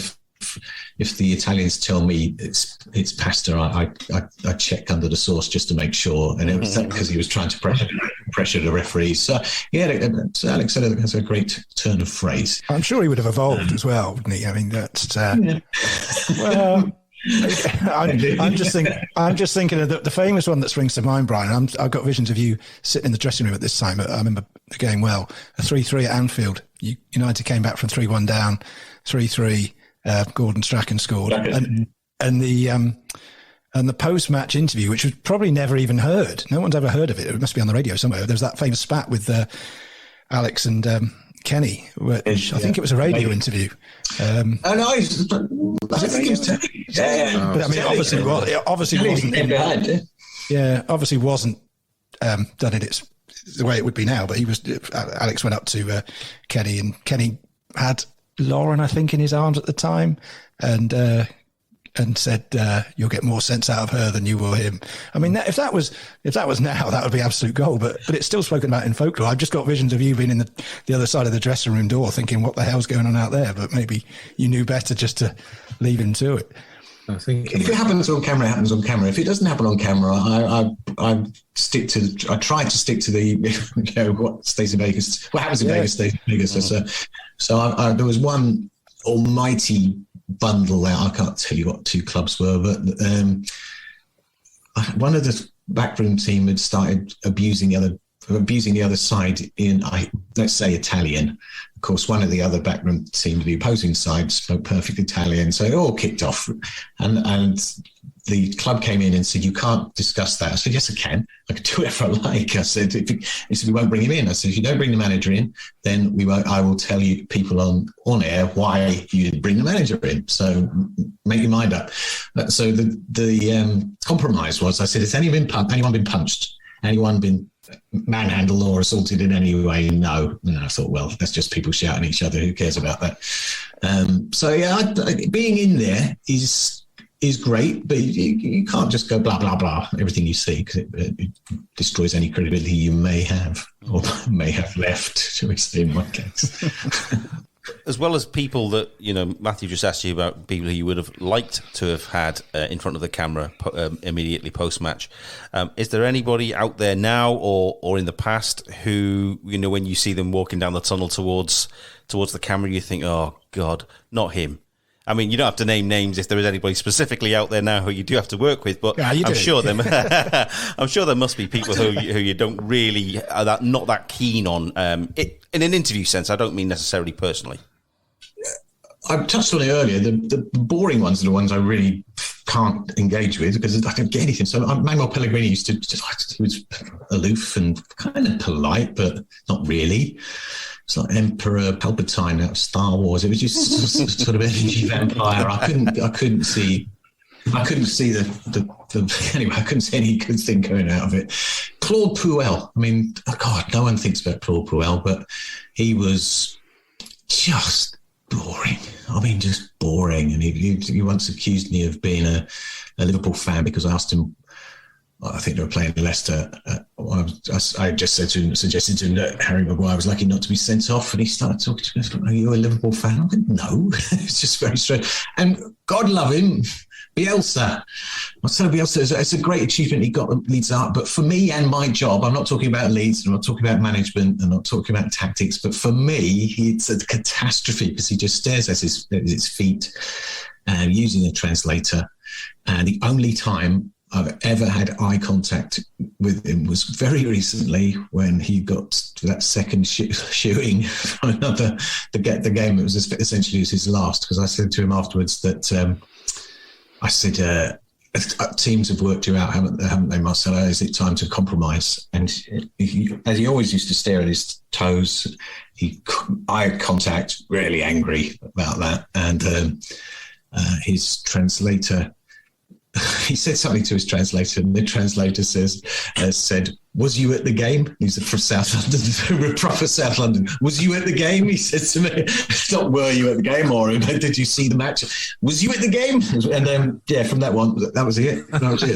if the Italians tell me it's pasta, I check under the sauce just to make sure, and it was because he was trying to pressure the referees. So Alex has a great turn of phrase. I'm sure he would have evolved as well, wouldn't he? I mean, that's well. I'm just thinking of the famous one that springs to mind, Brian. I've got visions of you sitting in the dressing room at this time. I remember the game well. A 3-3 at Anfield. United came back from 3-1 down, 3-3. Gordon Strachan scored, and the post-match interview, which was probably never even heard. No one's ever heard of it. It must be on the radio somewhere. There was that famous spat with Alex and Kenny, which I think it was a radio interview. I think it was yeah. But I mean, obviously wasn't. Obviously wasn't done it. The way it would be now. But Alex went up to Kenny, and Kenny had Lauren, I think, in his arms at the time, and said, "You'll get more sense out of her than you will him." I mean, if that was now, that would be absolute gold. But it's still spoken about in folklore. I've just got visions of you being in the other side of the dressing room door, thinking, "What the hell's going on out there?" But maybe you knew better just to leave him to it. I think if it happens on camera, it happens on camera. If it doesn't happen on camera, I try to stick to the what stays in Vegas. What happens in Vegas stays in Vegas. So there was one almighty bundle there. I can't tell you what two clubs were, but one of the backroom team had started abusing the other side in, let's say, Italian. Of course, one of the other backroom team, the opposing side, spoke perfect Italian, so it all kicked off. And the club came in and said, "You can't discuss that." I said, "Yes, I can. I can do whatever I like." I said, "He said, we won't bring him in." I said, "If you don't bring the manager in, then we won't. I will tell you people on air why you didn't bring the manager in. So make your mind up." So the compromise was, I said, "Has anyone been punched? Anyone been manhandled or assaulted in any way?" No. And I thought, well, that's just people shouting at each other. Who cares about that? Being in there is great, but you can't just go blah, blah, blah, everything you see, because it destroys any credibility you may have, or may have left, shall we say, in my case. As well as people that, Matthew just asked you about people who you would have liked to have had in front of the camera immediately post-match. Is there anybody out there now or in the past who, when you see them walking down the tunnel towards the camera, you think, "Oh, God, not him"? I mean, you don't have to name names if there is anybody specifically out there now who you do have to work with, but I'm sure there must be people who you don't really are not that keen on. In an interview sense, I don't mean necessarily personally. I touched on it earlier. The boring ones are the ones I really can't engage with because I don't get anything. So Manuel Pellegrini he was aloof and kind of polite, but not really. It's like Emperor Palpatine out of Star Wars. It was just sort of energy vampire. I couldn't see anyway. I couldn't see any good thing going out of it. Claude Puel. I mean, God, no one thinks about Claude Puel, but he was just boring. I mean, just boring. And he once accused me of being a Liverpool fan because I asked him. I think they were playing Leicester. I just suggested to him that Harry Maguire was lucky not to be sent off, and he started talking to me. "Are you a Liverpool fan?" I went, "No." It's just very strange. And God love him, Bielsa. Marcelo Bielsa, it's a great achievement. He got Leeds up, but for me and my job, I'm not talking about Leeds, I'm not talking about management, I'm not talking about tactics, but for me, it's a catastrophe because he just stares at his feet and using a translator. And the only time I've ever had eye contact with him was very recently when he got to that second shoeing from another the game. It was essentially his last, because I said to him afterwards that I said, teams have worked you out, haven't they, Marcelo? Is it time to compromise? And as he always used to stare at his toes, eye contact, really angry about that. And his translator he said something to his translator, and the translator said, "Was you at the game?" He's from South London, proper South London. "Was you at the game?" He said to me. Not "Were you at the game?" or "Did you see the match?" "Was you at the game?" And then, from that one, that was it.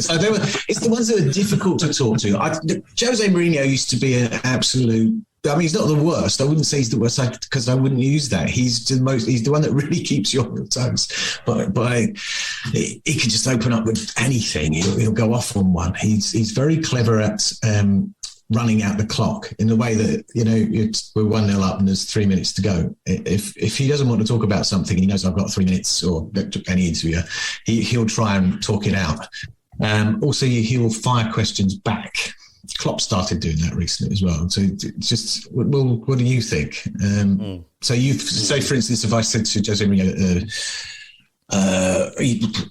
So it's the ones that are difficult to talk to. Jose Mourinho used to be an absolute. I mean, he's not the worst. I wouldn't say he's the worst because I wouldn't use that. He's the one that really keeps you on your toes. But he can just open up with anything. He'll go off on one. He's very clever at running out the clock in the way that, we're 1-0 up and there's 3 minutes to go. If he doesn't want to talk about something, he knows I've got 3 minutes, or any interviewer, he'll try and talk it out. Also, he'll fire questions back. Klopp started doing that recently as well. So just, well, what do you think? So for instance, if I said to Jose Mourinho,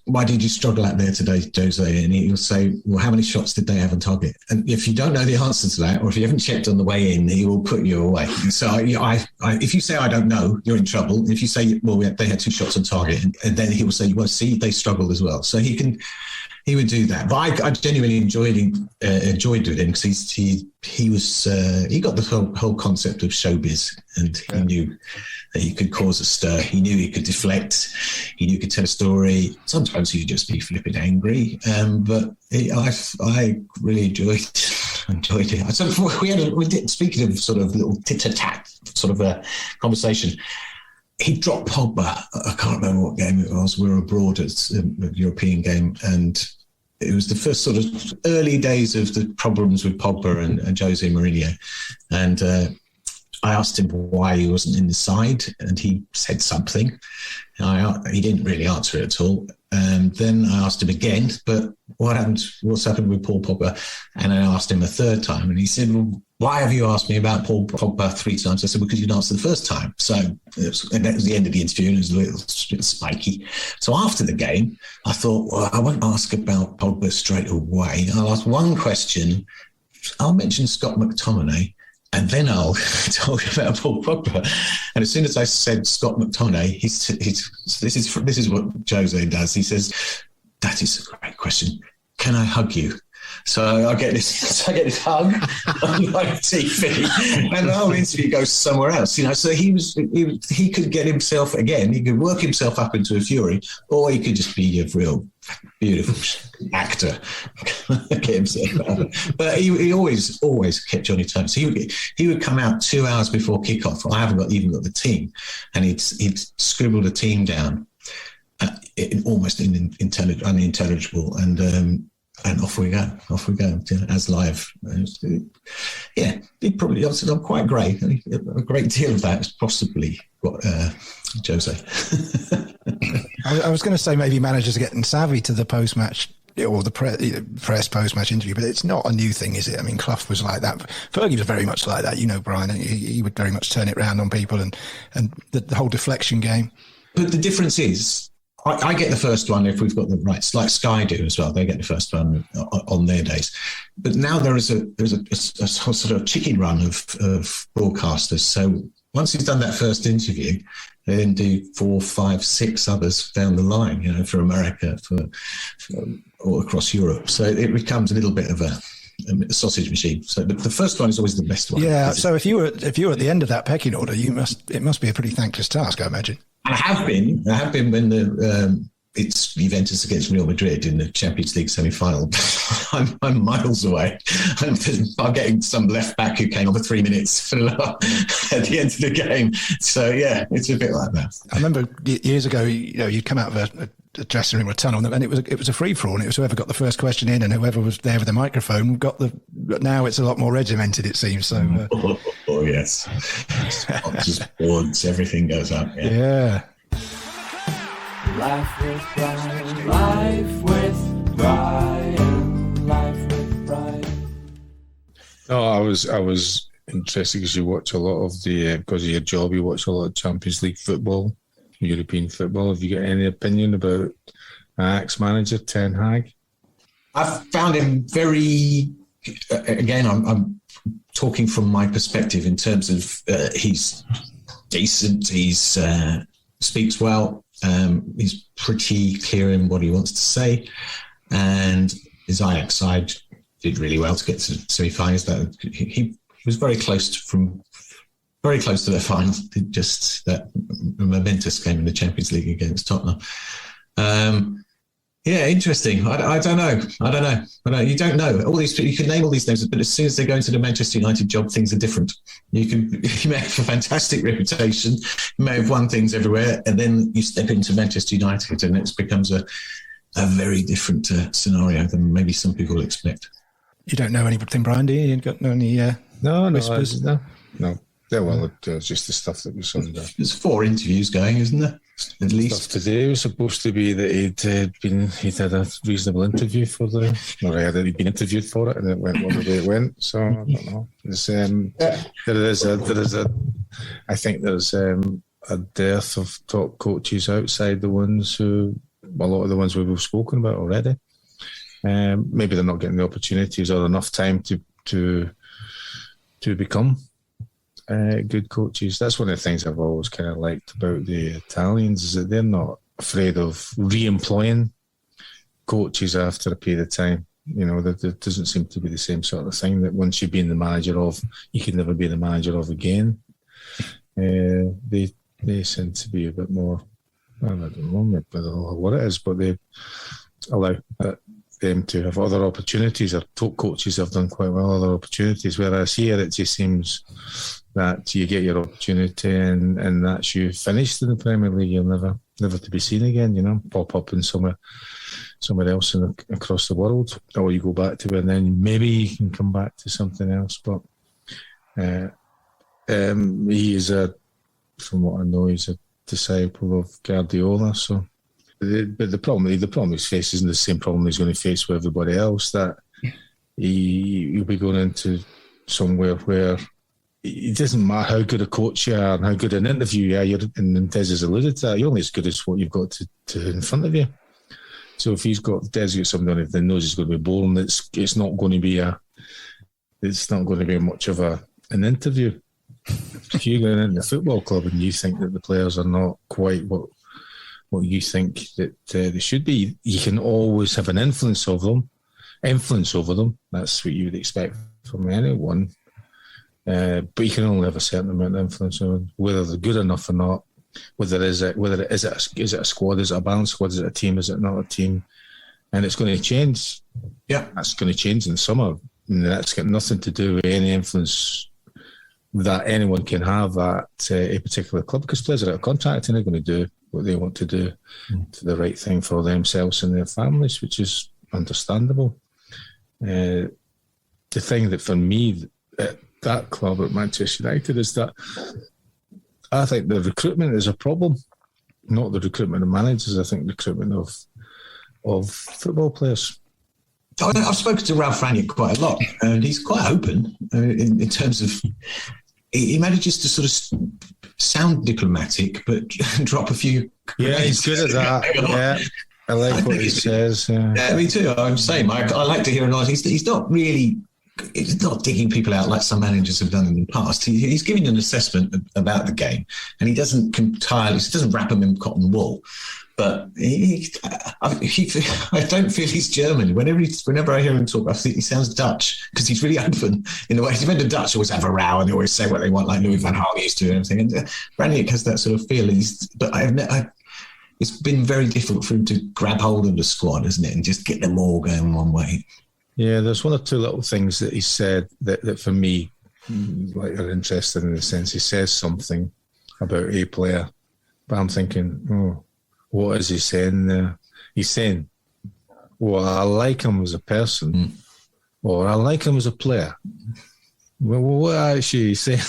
why did you struggle out there today, Jose? And he'll say, well, how many shots did they have on target? And if you don't know the answer to that, or if you haven't checked on the way in, he will put you away. So if you say, I don't know, you're in trouble. If you say, well, they had 2 shots on target, and then he will say, well, see, they struggled as well. So he would do that. But I genuinely enjoyed doing him because he got the whole concept of showbiz, and he knew that he could cause a stir. He knew he could deflect. He knew he could tell a story. Sometimes he'd just be flipping angry. But I really enjoyed it. So speaking of sort of little tit-a-tat sort of a conversation, he dropped Pogba. I can't remember what game it was. We were abroad at a European game, and it was the first sort of early days of the problems with Pogba and Jose Mourinho. And I asked him why he wasn't in the side, and he said something. He didn't really answer it at all. And then I asked him again, but what's happened with Paul Pogba? And I asked him a third time, and he said, well, why have you asked me about Paul Pogba 3 times? I said, because you didn't answer the first time. And that was the end of the interview, and it was a little spiky. So after the game, I thought, well, I won't ask about Pogba straight away. I'll ask one question. I'll mention Scott McTominay, and then I'll talk about Paul Pogba. And as soon as I said Scott McTominay, this is what Jose does. He says, that is a great question. Can I hug you? So I get this hug on my TV, and the whole interview goes somewhere else. So he could get himself again. He could work himself up into a fury, or he could just be a real beautiful actor. Get himself out. But he always kept you on your toes. He would come out 2 hours before kickoff. I haven't even got the team, and he'd scribbled a team down, almost unintelligible, and off we go, as live. He probably answered, I'm quite great. A great deal of that is possibly what Jose. I was going to say maybe managers are getting savvy to the post-match or the press post-match interview, but it's not a new thing, is it? I mean, Clough was like that. Fergie was very much like that, Brian. He would very much turn it around on people and the whole deflection game. But the difference is, I get the first one if we've got the rights, like Sky do as well. They get the first one on their days. But now there's a sort of chicken run of broadcasters. So once he's done that first interview, they then do 4, 5, 6 others down the line, for America, for all across Europe. So it becomes a little bit of a sausage machine. So the first one is always the best one. Yeah. So if you were at the end of that pecking order, it must be a pretty thankless task, I imagine. I have been when it's Juventus against Real Madrid in the Champions League semi-final. I'm miles away. I'm getting some left back who came on for 3 minutes at the end of the game. So yeah, it's a bit like that. I remember years ago, you'd come out of a dressing room or a tunnel, and it was a free for all, and it was whoever got the first question in, and whoever was there with the microphone got the. Now it's a lot more regimented, it seems. So. Oh yes, just boards, everything goes up. Yeah. Life with Brian, life with Brian, life with Brian. No, I was interested because you watch a lot of because of your job, you watch a lot of Champions League football, European football. Have you got any opinion about ex-manager Ten Hag? I've found him very. Again, I'm talking from my perspective in terms of he's decent. He's speaks well. He's pretty clear in what he wants to say. and his Ajax side did really well to get to semi-finals. That he was very close to their final. Just that momentous game in the Champions League against Tottenham. Yeah, interesting. I don't know. You don't know. All these people, you can name all these names, but as soon as they go into the Manchester United job, things are different. You may have a fantastic reputation, you may have won things everywhere, and then you step into Manchester United, and it becomes a very different scenario than maybe some people expect. You don't know anything, Brian, do you? You got any whispers? No. Yeah, well, it was just the stuff that was on there. There's 4 interviews going, isn't there? At least. Stuff today was supposed to be that he'd had a reasonable interview for he'd been interviewed for it, and it went the way it went. So I don't know. I think there's a dearth of top coaches outside the ones a lot of the ones we've spoken about already. Maybe they're not getting the opportunities or enough time to become good coaches. That's one of the things I've always kind of liked about the Italians, is that they're not afraid of re-employing coaches after a period of time. You know, there doesn't seem to be the same sort of thing that once you've been the manager of, you can never be the manager of again. They seem to be a bit more, I don't know what it is, but they allow them to have other opportunities. Or top coaches have done quite well other opportunities, whereas here it just seems that you get your opportunity and that's you finished in the Premier League. You'll never to be seen again, you know, pop up in somewhere else across the world, or you go back to it and then maybe you can come back to something else. But he is from what I know, he's a disciple of Guardiola. So, but the problem he's facing is the same problem he's going to face with everybody else, that he'll be going into somewhere where it doesn't matter how good a coach you are and how good an interview you are, and Des has alluded to that, you're only as good as what you've got to in front of you. So if Des got somebody that knows he's going to be boring, it's not going to be much of an interview. If you're going into a football club and you think that the players are not quite what you think that they should be, you can always have an influence over them. That's what you would expect from anyone. But you can only have a certain amount of influence on whether they're good enough or not. Is it a squad? Is it a balanced squad? Is it a team? Is it not a team? And it's going to change. Yeah, that's going to change in the summer. And that's got nothing to do with any influence that anyone can have at a particular club, because players are out of contract and they're going to do what they want to do to the right thing for themselves and their families, which is understandable. The thing that for me at that club at Manchester United is that I think the recruitment is a problem, not the recruitment of managers. I think recruitment of football players. I've spoken to Ralph Rangnick quite a lot, and he's quite open in terms of he manages to sort of sound diplomatic but drop a few. Yeah, he's good at that. Yeah, I like what he says. Yeah, me too. I'm saying, I like to hear a lot. He's not really. He's not digging people out like some managers have done in the past. He's giving an assessment about the game, and he doesn't wrap them in cotton wool. But I don't feel he's German. Whenever I hear him talk, I think he sounds Dutch, because he's really open in the way. The Dutch always have a row and they always say what they want, like Louis van Gaal used to, and everything. And Rangnick has that sort of feel. It's been very difficult for him to grab hold of the squad, isn't it, and just get them all going one way. Yeah, there's one or two little things that he said that for me are interesting, in the sense he says something about a player, but I'm thinking, what is he saying there? He's saying, well, I like him as a person, or I like him as a player. Well, what actually he's saying?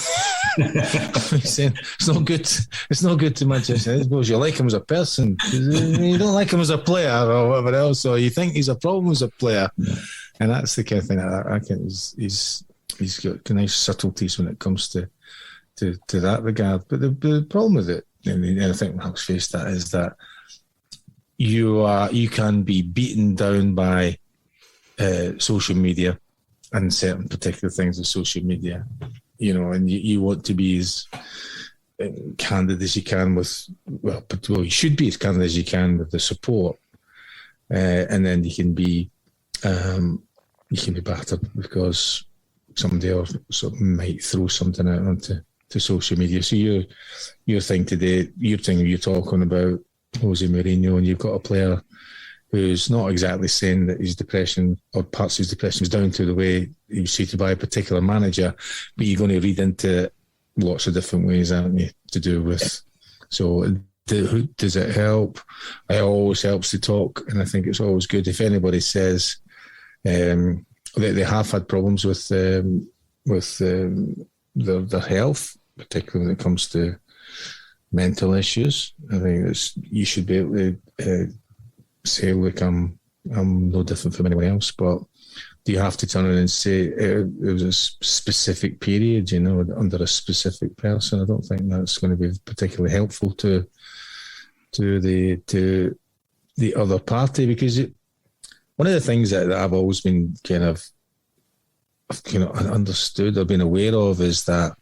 He's saying it's not good. It's not good to Manchester. I suppose you like him as a person, you don't like him as a player or whatever else, or you think he's a problem as a player. And that's the kind of thing I think he's got nice subtleties when it comes to that regard. But the problem with it, and I think Mark's faced that, is that you can be beaten down by social media and certain particular things of social media, you know, and you want to be as candid as you can with, well, you should be as candid as you can with the support. and then you can be battered because somebody else sort of might throw something out onto social media. So your thing today, you're talking about Jose Mourinho, and you've got a player who's not exactly saying that his depression or parts of his depression is down to the way he was treated by a particular manager, but you're going to read into it lots of different ways, aren't you, to do with. So does it help? It always helps to talk, and I think it's always good if anybody says that they have had problems with their health, particularly when it comes to mental issues. I think you should be able to say, look, I'm no different from anyone else, but do you have to turn around and say it was a specific period, under a specific person? I don't think that's going to be particularly helpful to the other party, because one of the things that I've always been kind of understood or been aware of is that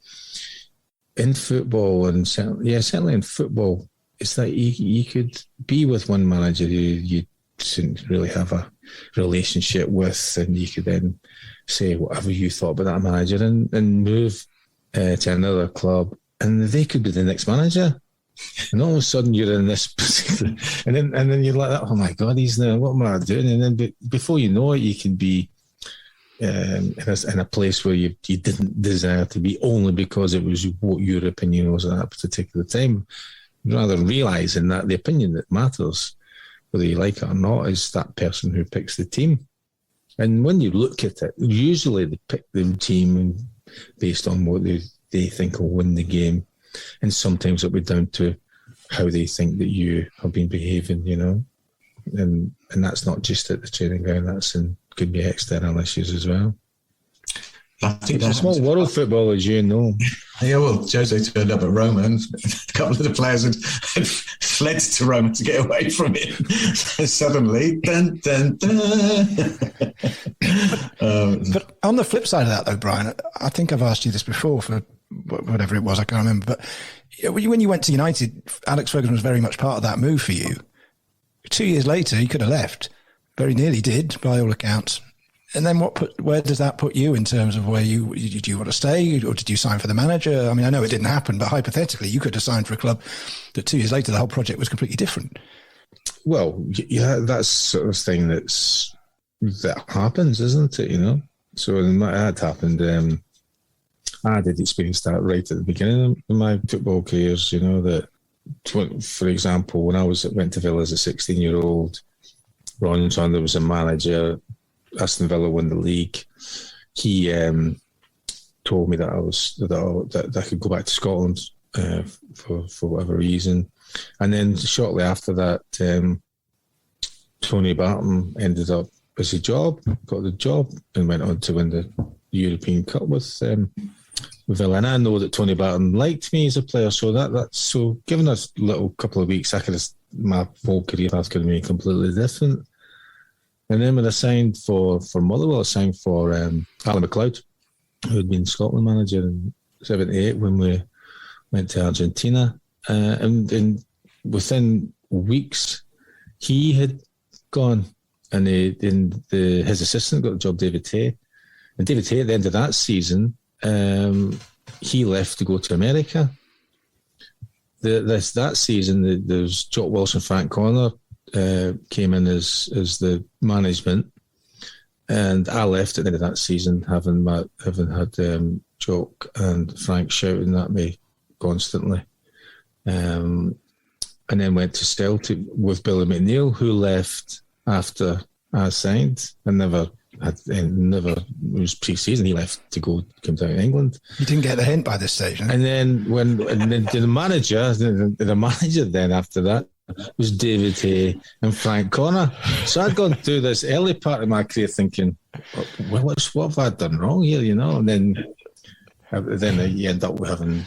in football, and certainly in football, it's that you could be with one manager who you didn't really have a relationship with, and you could then say whatever you thought about that manager and move to another club, and they could be the next manager. And all of a sudden you're in this particular, and then you're like, oh my God, what am I doing? And then before you know it, you can be in a place where you didn't desire to be, only because it was what your opinion was at that particular time, rather than realising that the opinion that matters, whether you like it or not, is that person who picks the team. And when you look at it, usually they pick the team based on what they think will win the game. And sometimes it'll be down to how they think that you have been behaving, and that's not just at the training ground, could be external issues as well. I think it's a small world, football, as you know. Yeah, well, Jose turned up at Roma and a couple of the players had fled to Roma to get away from it. Suddenly, dun, dun, dun. But on the flip side of that, though, Brian, I think I've asked you this before for whatever it was, I can't remember. But when you went to United, Alex Ferguson was very much part of that move for you. 2 years later, he could have left. Very nearly did, by all accounts. And then where does that put you in terms of where did you want to stay, or did you sign for the manager? I mean, I know it didn't happen, but hypothetically, you could have signed for a club that 2 years later, the whole project was completely different. Well, yeah, that's sort of thing that happens, isn't it? So that had happened. I did experience that right at the beginning of my football careers. That, for example, when I went to Villa as a 16-year-old, Ron Saunders was a manager. Aston Villa won the league. He told me that I could go back to Scotland for whatever reason, and then shortly after that, Tony Barton ended up as a job, got the job, and went on to win the European Cup with Villa. And I know that Tony Barton liked me as a player, so given us a little couple of weeks, my whole career path could have been completely different. And then when I signed for Motherwell, I signed for Alan McLeod, who had been Scotland manager in 78 when we went to Argentina. And within weeks, he had gone, and his assistant got the job, David Hay. And David Hay, at the end of that season, he left to go to America. That season, there's Jock Wilson, Frank Connor came in as the management, and I left at the end of that season, having had Jock and Frank shouting at me constantly, and then went to Celtic with Billy McNeil, who left after I signed and never. It was pre-season. He left to come down to England. You didn't get the hint by this stage, and then the manager then after that was David Hay and Frank Connor. So I'd gone through this early part of my career thinking, well, what have I done wrong here? And then you end up with having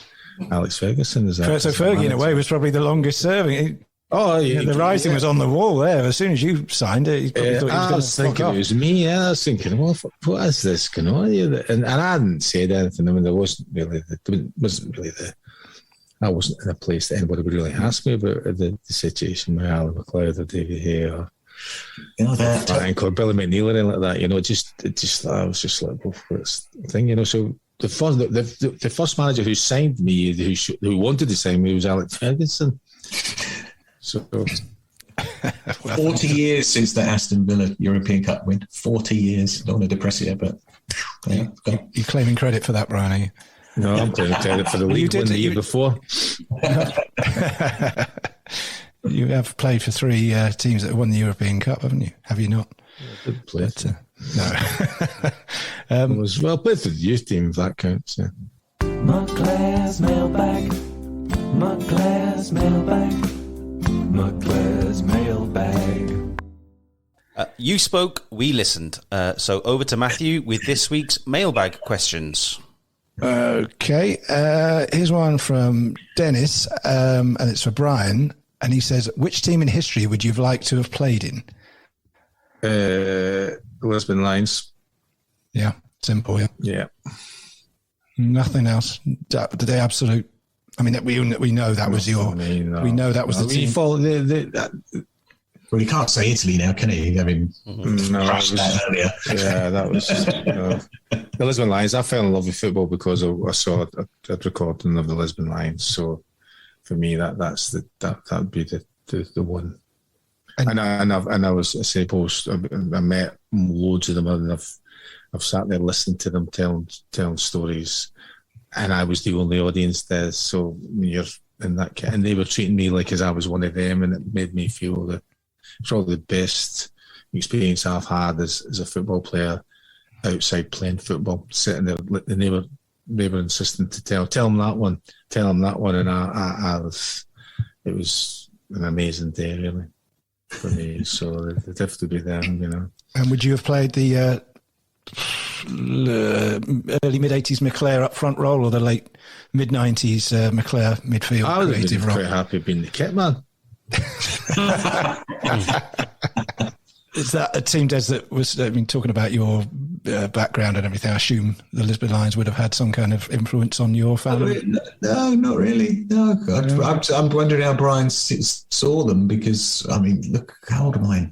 Alex Ferguson. So Fergie, in a way, was probably the longest serving. The writing was on the wall there. As soon as you signed it, you probably thought he was I was thinking it was me. Yeah, I was thinking, well, what is this going on here? And I hadn't said anything. I mean, I wasn't in a place that anybody would really ask me about the situation with Alan McLeod or David Hay or that Frank or Billy McNeil or anything like that. I was just like, well, what's the thing, So the first manager who signed me, who wanted to sign me, was Alex Ferguson. So 40 years since the Aston Villa European Cup win. 40 years. Don't want to depress you, but you're claiming credit for that, Brian, are you? No, I'm claiming credit for the league win the year before. You have played for 3 teams that have won the European Cup, haven't you? Have you not? I did play. No. Played for the youth team, if that counts. Yeah. Montclair's Mailbag. Montclair's Mailbag. Montclair's Mailbag. You spoke, we listened. So over to Matthew with this week's Mailbag Questions. Okay. Here's one from Dennis, and it's for Brian. And he says, which team in history would you have liked to have played in? Lisbon Lions. Yeah, simple, yeah. Yeah. Nothing else. The absolute... I mean, we know that was your... We know that was the team. Well, you can't say Italy now, can he? I mean, crashed that earlier. Yeah, that was... the Lisbon Lions, I fell in love with football because I saw a recording of the Lisbon Lions. So for me, that would be the one. And I was, I suppose, I met loads of them, and I've sat there listening to them telling stories, and I was the only audience there. So you're in that kit, and they were treating me like as I was one of them, and it made me feel that it's probably the best experience I've had as a football player outside playing football. Sitting there, and they were insistent to tell them that one, and it was an amazing day, really, for me. So it'd have to be them, And would you have played the early mid-80s McClare up front role, or the late mid-90s McClare midfield? I would have been quite happy being the kit man. Is that a team, Des, that was, talking about your background and everything? I assume the Lisbon Lions would have had some kind of influence on your family? No, not really. No, God. I'm wondering how Brian saw them, because, look, how old am I?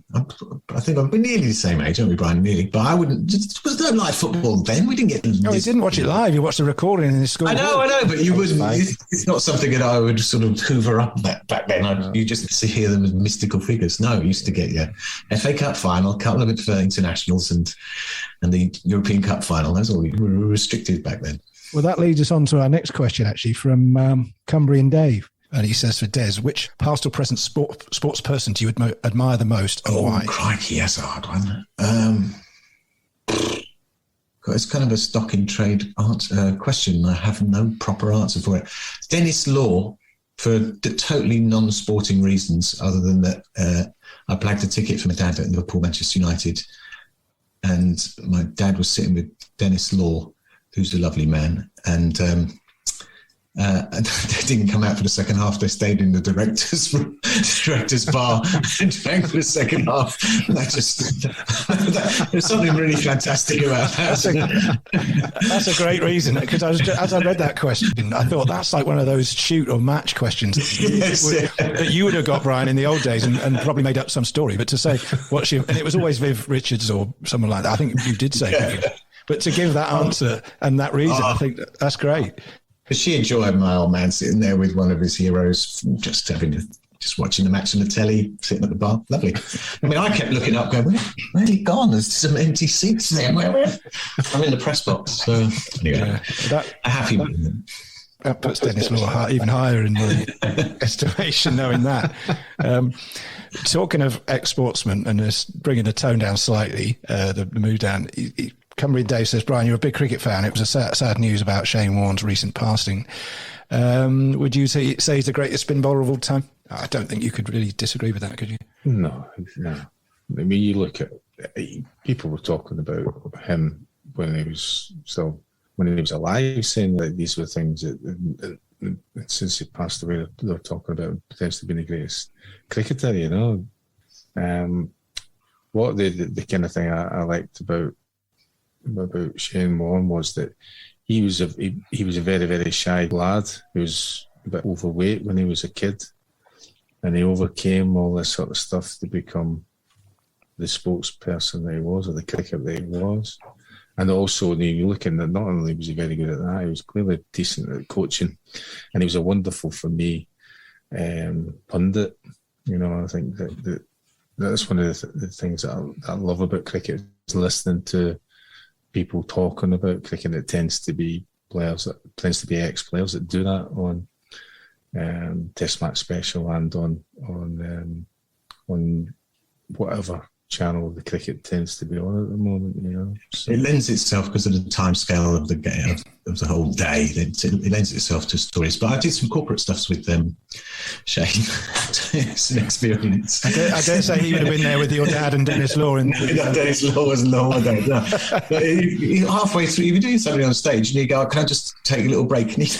I think I'm nearly the same age, aren't we, Brian? Nearly. But I was no live football then. We didn't get... No, he didn't watch it live. You watched the recording in his school. I know, but you wouldn't. It's not something that I would sort of hoover up back then. You just hear them as mystical figures. No, I used to get FA Cup final, a couple of internationals, and the European Cup final. That's all. We were restricted back then. Well, that leads us on to our next question, actually, from Cumbrian Dave. And he says for Des, which past or present sports person do you admire the most, and why? Crikey, that's a hard one. It's kind of a stock in trade question. I have no proper answer for it. Dennis Law, for totally non-sporting reasons, other than that I blagged a ticket for my dad at Liverpool, Manchester United, and my dad was sitting with Dennis Law, who's a lovely man, and they didn't come out for the second half. They stayed in the director's bar and drank for the second half. There's something really fantastic about that. That's a great reason, because as I read that question, I thought that's like one of those shoot or match questions that you would have got, Brian, in the old days, and probably made up some story. But to say and it was always Viv Richards or someone like that. I think you did say Viv. But to give that answer and that reason, I think that's great. She enjoyed my old man sitting there with one of his heroes, just watching the match on the telly, sitting at the bar. Lovely. I kept looking up, going, where had he gone? There's some empty seats there. Where? I'm in the press box. So anyway, a happy one. That puts Dennis Law even higher in my estimation, knowing that. Talking of ex-sportsmen, and just bringing the tone down slightly, the mood down, Cumbrian Dave says, Brian, you're a big cricket fan. It was a sad news about Shane Warne's recent passing. Would you say he's the greatest spin bowler of all time? I don't think you could really disagree with that, could you? No. You look at... People were talking about him when he was alive, saying that these were things that since he passed away, they were talking about potentially being the greatest cricketer, What the kind of thing I liked about Shane Warne was that he was a very, very shy lad. He was a bit overweight when he was a kid, and he overcame all this sort of stuff to become the spokesperson that he was, or the cricketer that he was. And also, you look at that, not only was he very good at that, he was clearly decent at coaching, and he was a wonderful, for me, pundit. I think that's one of the things that I love about cricket, is listening to people talking about cricket. It tends to be ex-players that do that on Test Match Special and on whatever channel the cricket tends to be on at the moment. So. It lends itself, because of the time scale of the game, of the whole day. It lends itself to stories. But I did some corporate stuffs with Shane. It's an experience. I dare say he would have been there with your dad and Dennis Law. Dennis Law was long ago. No. But halfway through, you're doing something on stage, and you go, "Can I just take a little break?" And you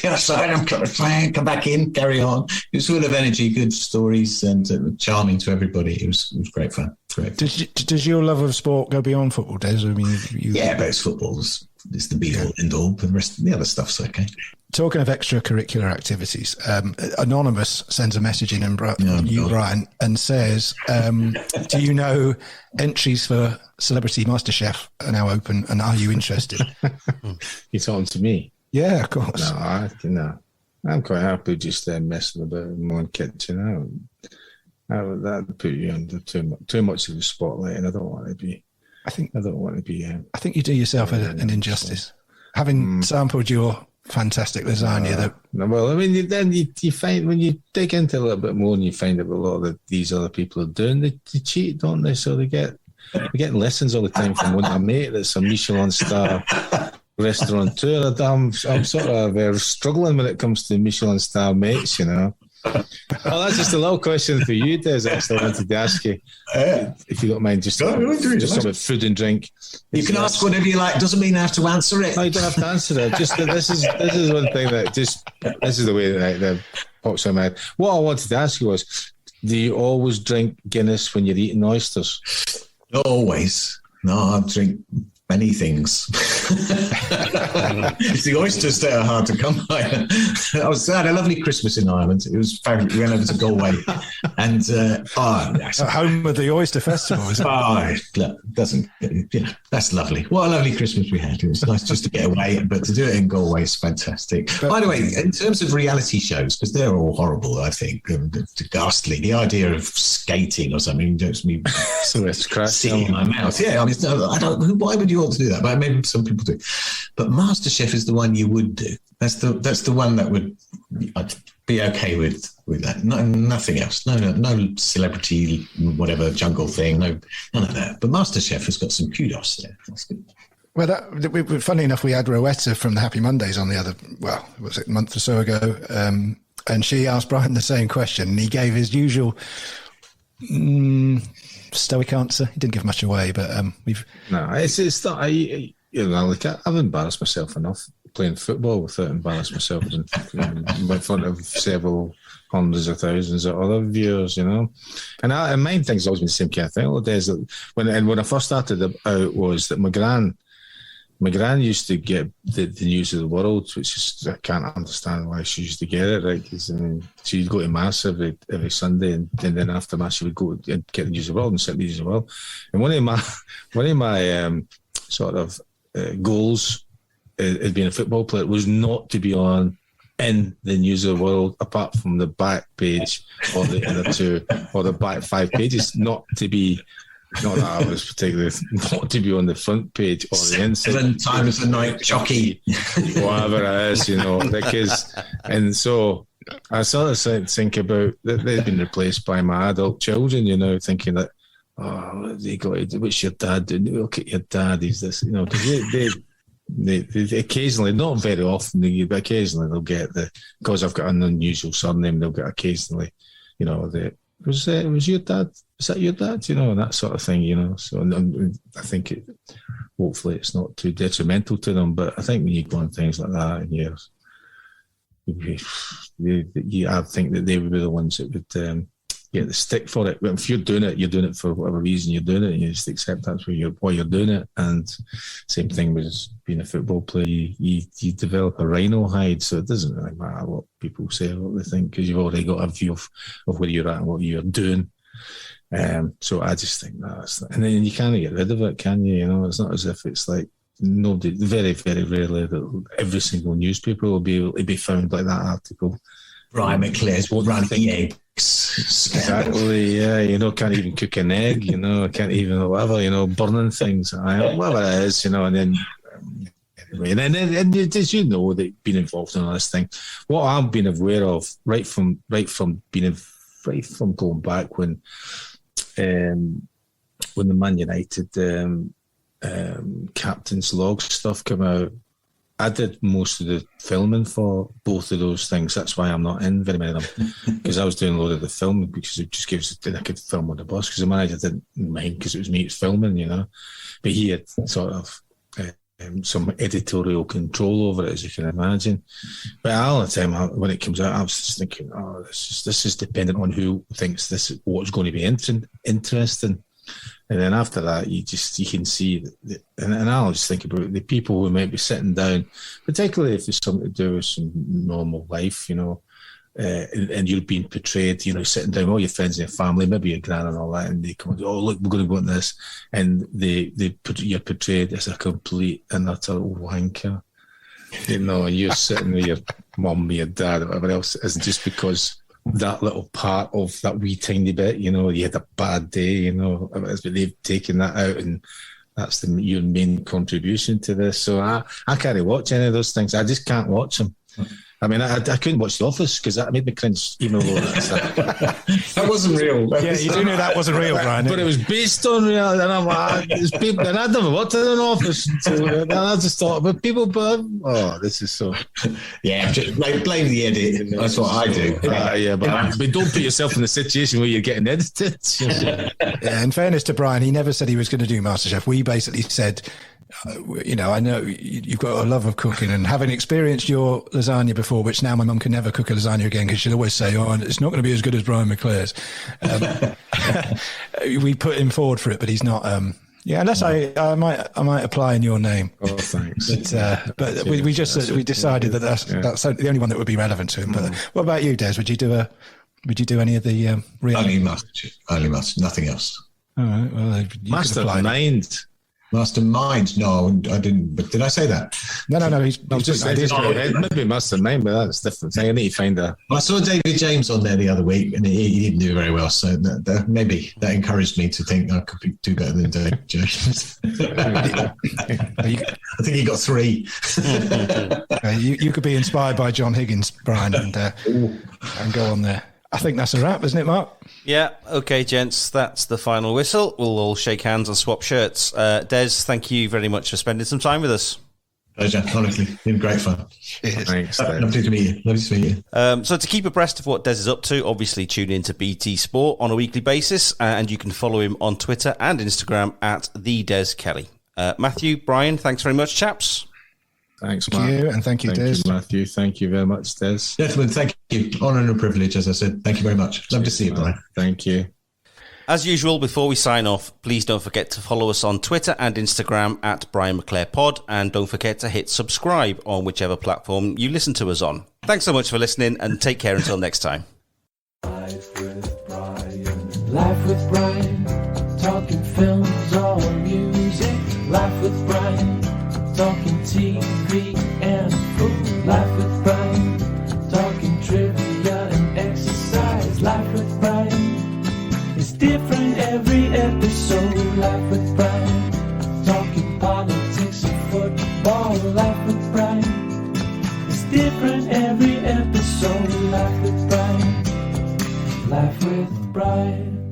be outside, come back in, carry on. It was full of energy, good stories, and charming to everybody. It was great fun. Does your love of sport go beyond football, Des? I mean, yeah, but it's football. It's the be-all, end-all. But the rest, the other stuff's okay. Talking of extracurricular activities, Anonymous sends a message in, Brian, and says, do you know entries for Celebrity Masterchef are now open, and are you interested? You're talking to me? Yeah, of course. No. I'm quite happy just messing about in my own kitchen. That put you under too much of the spotlight, and I don't want to be. I think you do yourself an injustice, having sampled your fantastic lasagna. You find, when you dig into it a little bit more, and you find out what a lot of these other people are doing, they cheat, don't they? So they're getting lessons all the time from one mate that's a Michelin star restaurateur. I'm sort of struggling when it comes to Michelin star mates, Well, that's just a little question for you, Des. Actually, I wanted to ask you, if you don't mind, just about food and drink. You can ask whatever you like. Doesn't mean I have to answer it. No, you don't have to answer it. Just this is one thing this is the way that pops in my head. What I wanted to ask you was, do you always drink Guinness when you're eating oysters? Not always. No, I drink many things. It's the oysters that are hard to come by. I had a lovely Christmas in Ireland. It was fabulous. We went over to Galway, and home of the Oyster Festival, is it? That's lovely. What a lovely Christmas we had. It was nice just to get away, but to do it in Galway is fantastic. By the way, in terms of reality shows, because they're all horrible, I think, ghastly. The idea of skating or something just me seeing in my mouth. Yeah, why would you want to do that? But maybe some people do. But Masterchef is the one you would do. That's the one that I'd be okay with that. No, nothing else. No celebrity, whatever jungle thing. No, none of that. But Masterchef has got some kudos there. That's good. Well, funny enough, we had Rowetta from the Happy Mondays on the other, was it a month or so ago? And she asked Brian the same question, and he gave his usual stoic answer. He didn't give much away, but it's not. I've embarrassed myself enough playing football without embarrassing myself in front of several hundreds of thousands of other viewers, And my main thing's always been the same kind of thing. All the days that when I first started out was that my gran used to get the news of the world, which is, I can't understand why she used to get it, right? Because she'd go to mass every Sunday, and then after mass she would go and get the news of the world and sit the news of the world. And one of my sort of goals as being a football player was not to be on in the news of the world, apart from the back page or the other two or the back 5 pages, not to be. Not that I was particularly not to be on the front page or the inside. 7 times a night, Choccy. Whatever it is, because, and so I sort of think about that they've been replaced by my adult children, thinking that, what's your dad doing? Look at your dad, he's this, because they occasionally, not very often, but occasionally they'll get because I've got an unusual surname, they'll get occasionally, was your dad? Is that your dad? And that sort of thing, So I think hopefully it's not too detrimental to them. But I think when you go on things like that, I think that they would be the ones that would get the stick for it. But if you're doing it for whatever reason you're doing it, and you just accept that's why you're doing it. And same thing with being a football player, you develop a rhino hide, so it doesn't really matter what people say or what they think, because you've already got a view of where you're at and what you're doing. So I just think that's, and then you can't get rid of it, can you? You know, it's not as if it's like nobody, very, very rarely that every single newspaper will be able to be found like that article. Brian McClare's running eggs. Exactly, yeah, you know, can't even cook an egg, you know, can't even, whatever, you know, burning things, whatever it is, you know, and then, anyway, and as you know, they've been involved in all this thing. What I've been aware of, right from going back when the Man United captain's log stuff came out, I did most of the filming for both of those things. That's why I'm not in very many of them, because I was doing a load of the filming because it just gives I could film on the bus, because the manager didn't mind because it was me who's filming, you know. But he had sort of some editorial control over it, as you can imagine. But all the time when it comes out, I was just thinking, oh, this is dependent on who thinks this is what's going to be interesting. And then after that, you can see that, and I'll just think about the people who might be sitting down, particularly if there's something to do with some normal life, you know, and you're being portrayed, you know, sitting down with all your friends and your family, maybe your gran and all that, and they come and oh, look, we're going to go into this, and you're portrayed as a complete and utter wanker, you know, and you're sitting with your mum, your dad, or whatever else, is just because that little part of that wee tiny bit, you know, you had a bad day, you know, but they've taken that out, and that's your main contribution to this. So I can't watch any of those things. I just can't watch them. I mean, I couldn't watch The Office because that made me cringe, even though that wasn't real. Yeah, you do know that wasn't real, Brian. But it was based on reality, and I'm like, there's people, and I'd never worked in an office, and I just thought, but this is so. Yeah, blame the edit. That's what I do. But don't put yourself in the situation where you're getting edited. Yeah, in fairness to Brian, he never said he was going to do MasterChef. We basically said, you know, I know you've got a love of cooking, and having experienced your lasagna before, which now my mum can never cook a lasagna again because she'll always say, oh, it's not going to be as good as Brian McClare's. We put him forward for it, but he's not. Unless I might apply in your name. Oh, thanks. But we decided that that's the only one that would be relevant to him. But what about you, Des? Would you do any of the real? Only must, nothing else. All right. Well, Mastermind. Mastermind? No, I didn't. But did I say that? No. He's just maybe Mastermind, but that's a different thing. I need to find a. I saw David James on there the other week, and he didn't do very well. So maybe that encouraged me to think I could do better than David James. I think he got 3. You could be inspired by John Higgins, Brian, and go on there. I think that's a wrap, isn't it, Mark? Yeah, okay, gents, that's the final whistle. We'll all shake hands and swap shirts. Des, thank you very much for spending some time with us. Pleasure, honestly, been great fun. Thanks. Lovely to meet you. So to keep abreast of what Des is up to, obviously tune in to BT Sport on a weekly basis, and you can follow him on Twitter and Instagram at @TheDesKelly. Matthew, Brian, thanks very much, chaps. Thank you, and thank you, Des. Thank you, Matthew. Thank you very much, Des. Gentlemen, thank you. Honour and a privilege, as I said. Thank you very much. Love to see you, Brian. Thank you. As usual, before we sign off, please don't forget to follow us on Twitter and Instagram at Brian McClare Pod, and don't forget to hit subscribe on whichever platform you listen to us on. Thanks so much for listening, and take care until next time. Life with Brian, talking films or music. Life with Brian, talking TV and food. Life with Brian, talking trivia and exercise. Life with Brian is different every episode. Life with Brian, talking politics and football. Life with Brian is different every episode. Life with Brian, Life with Brian.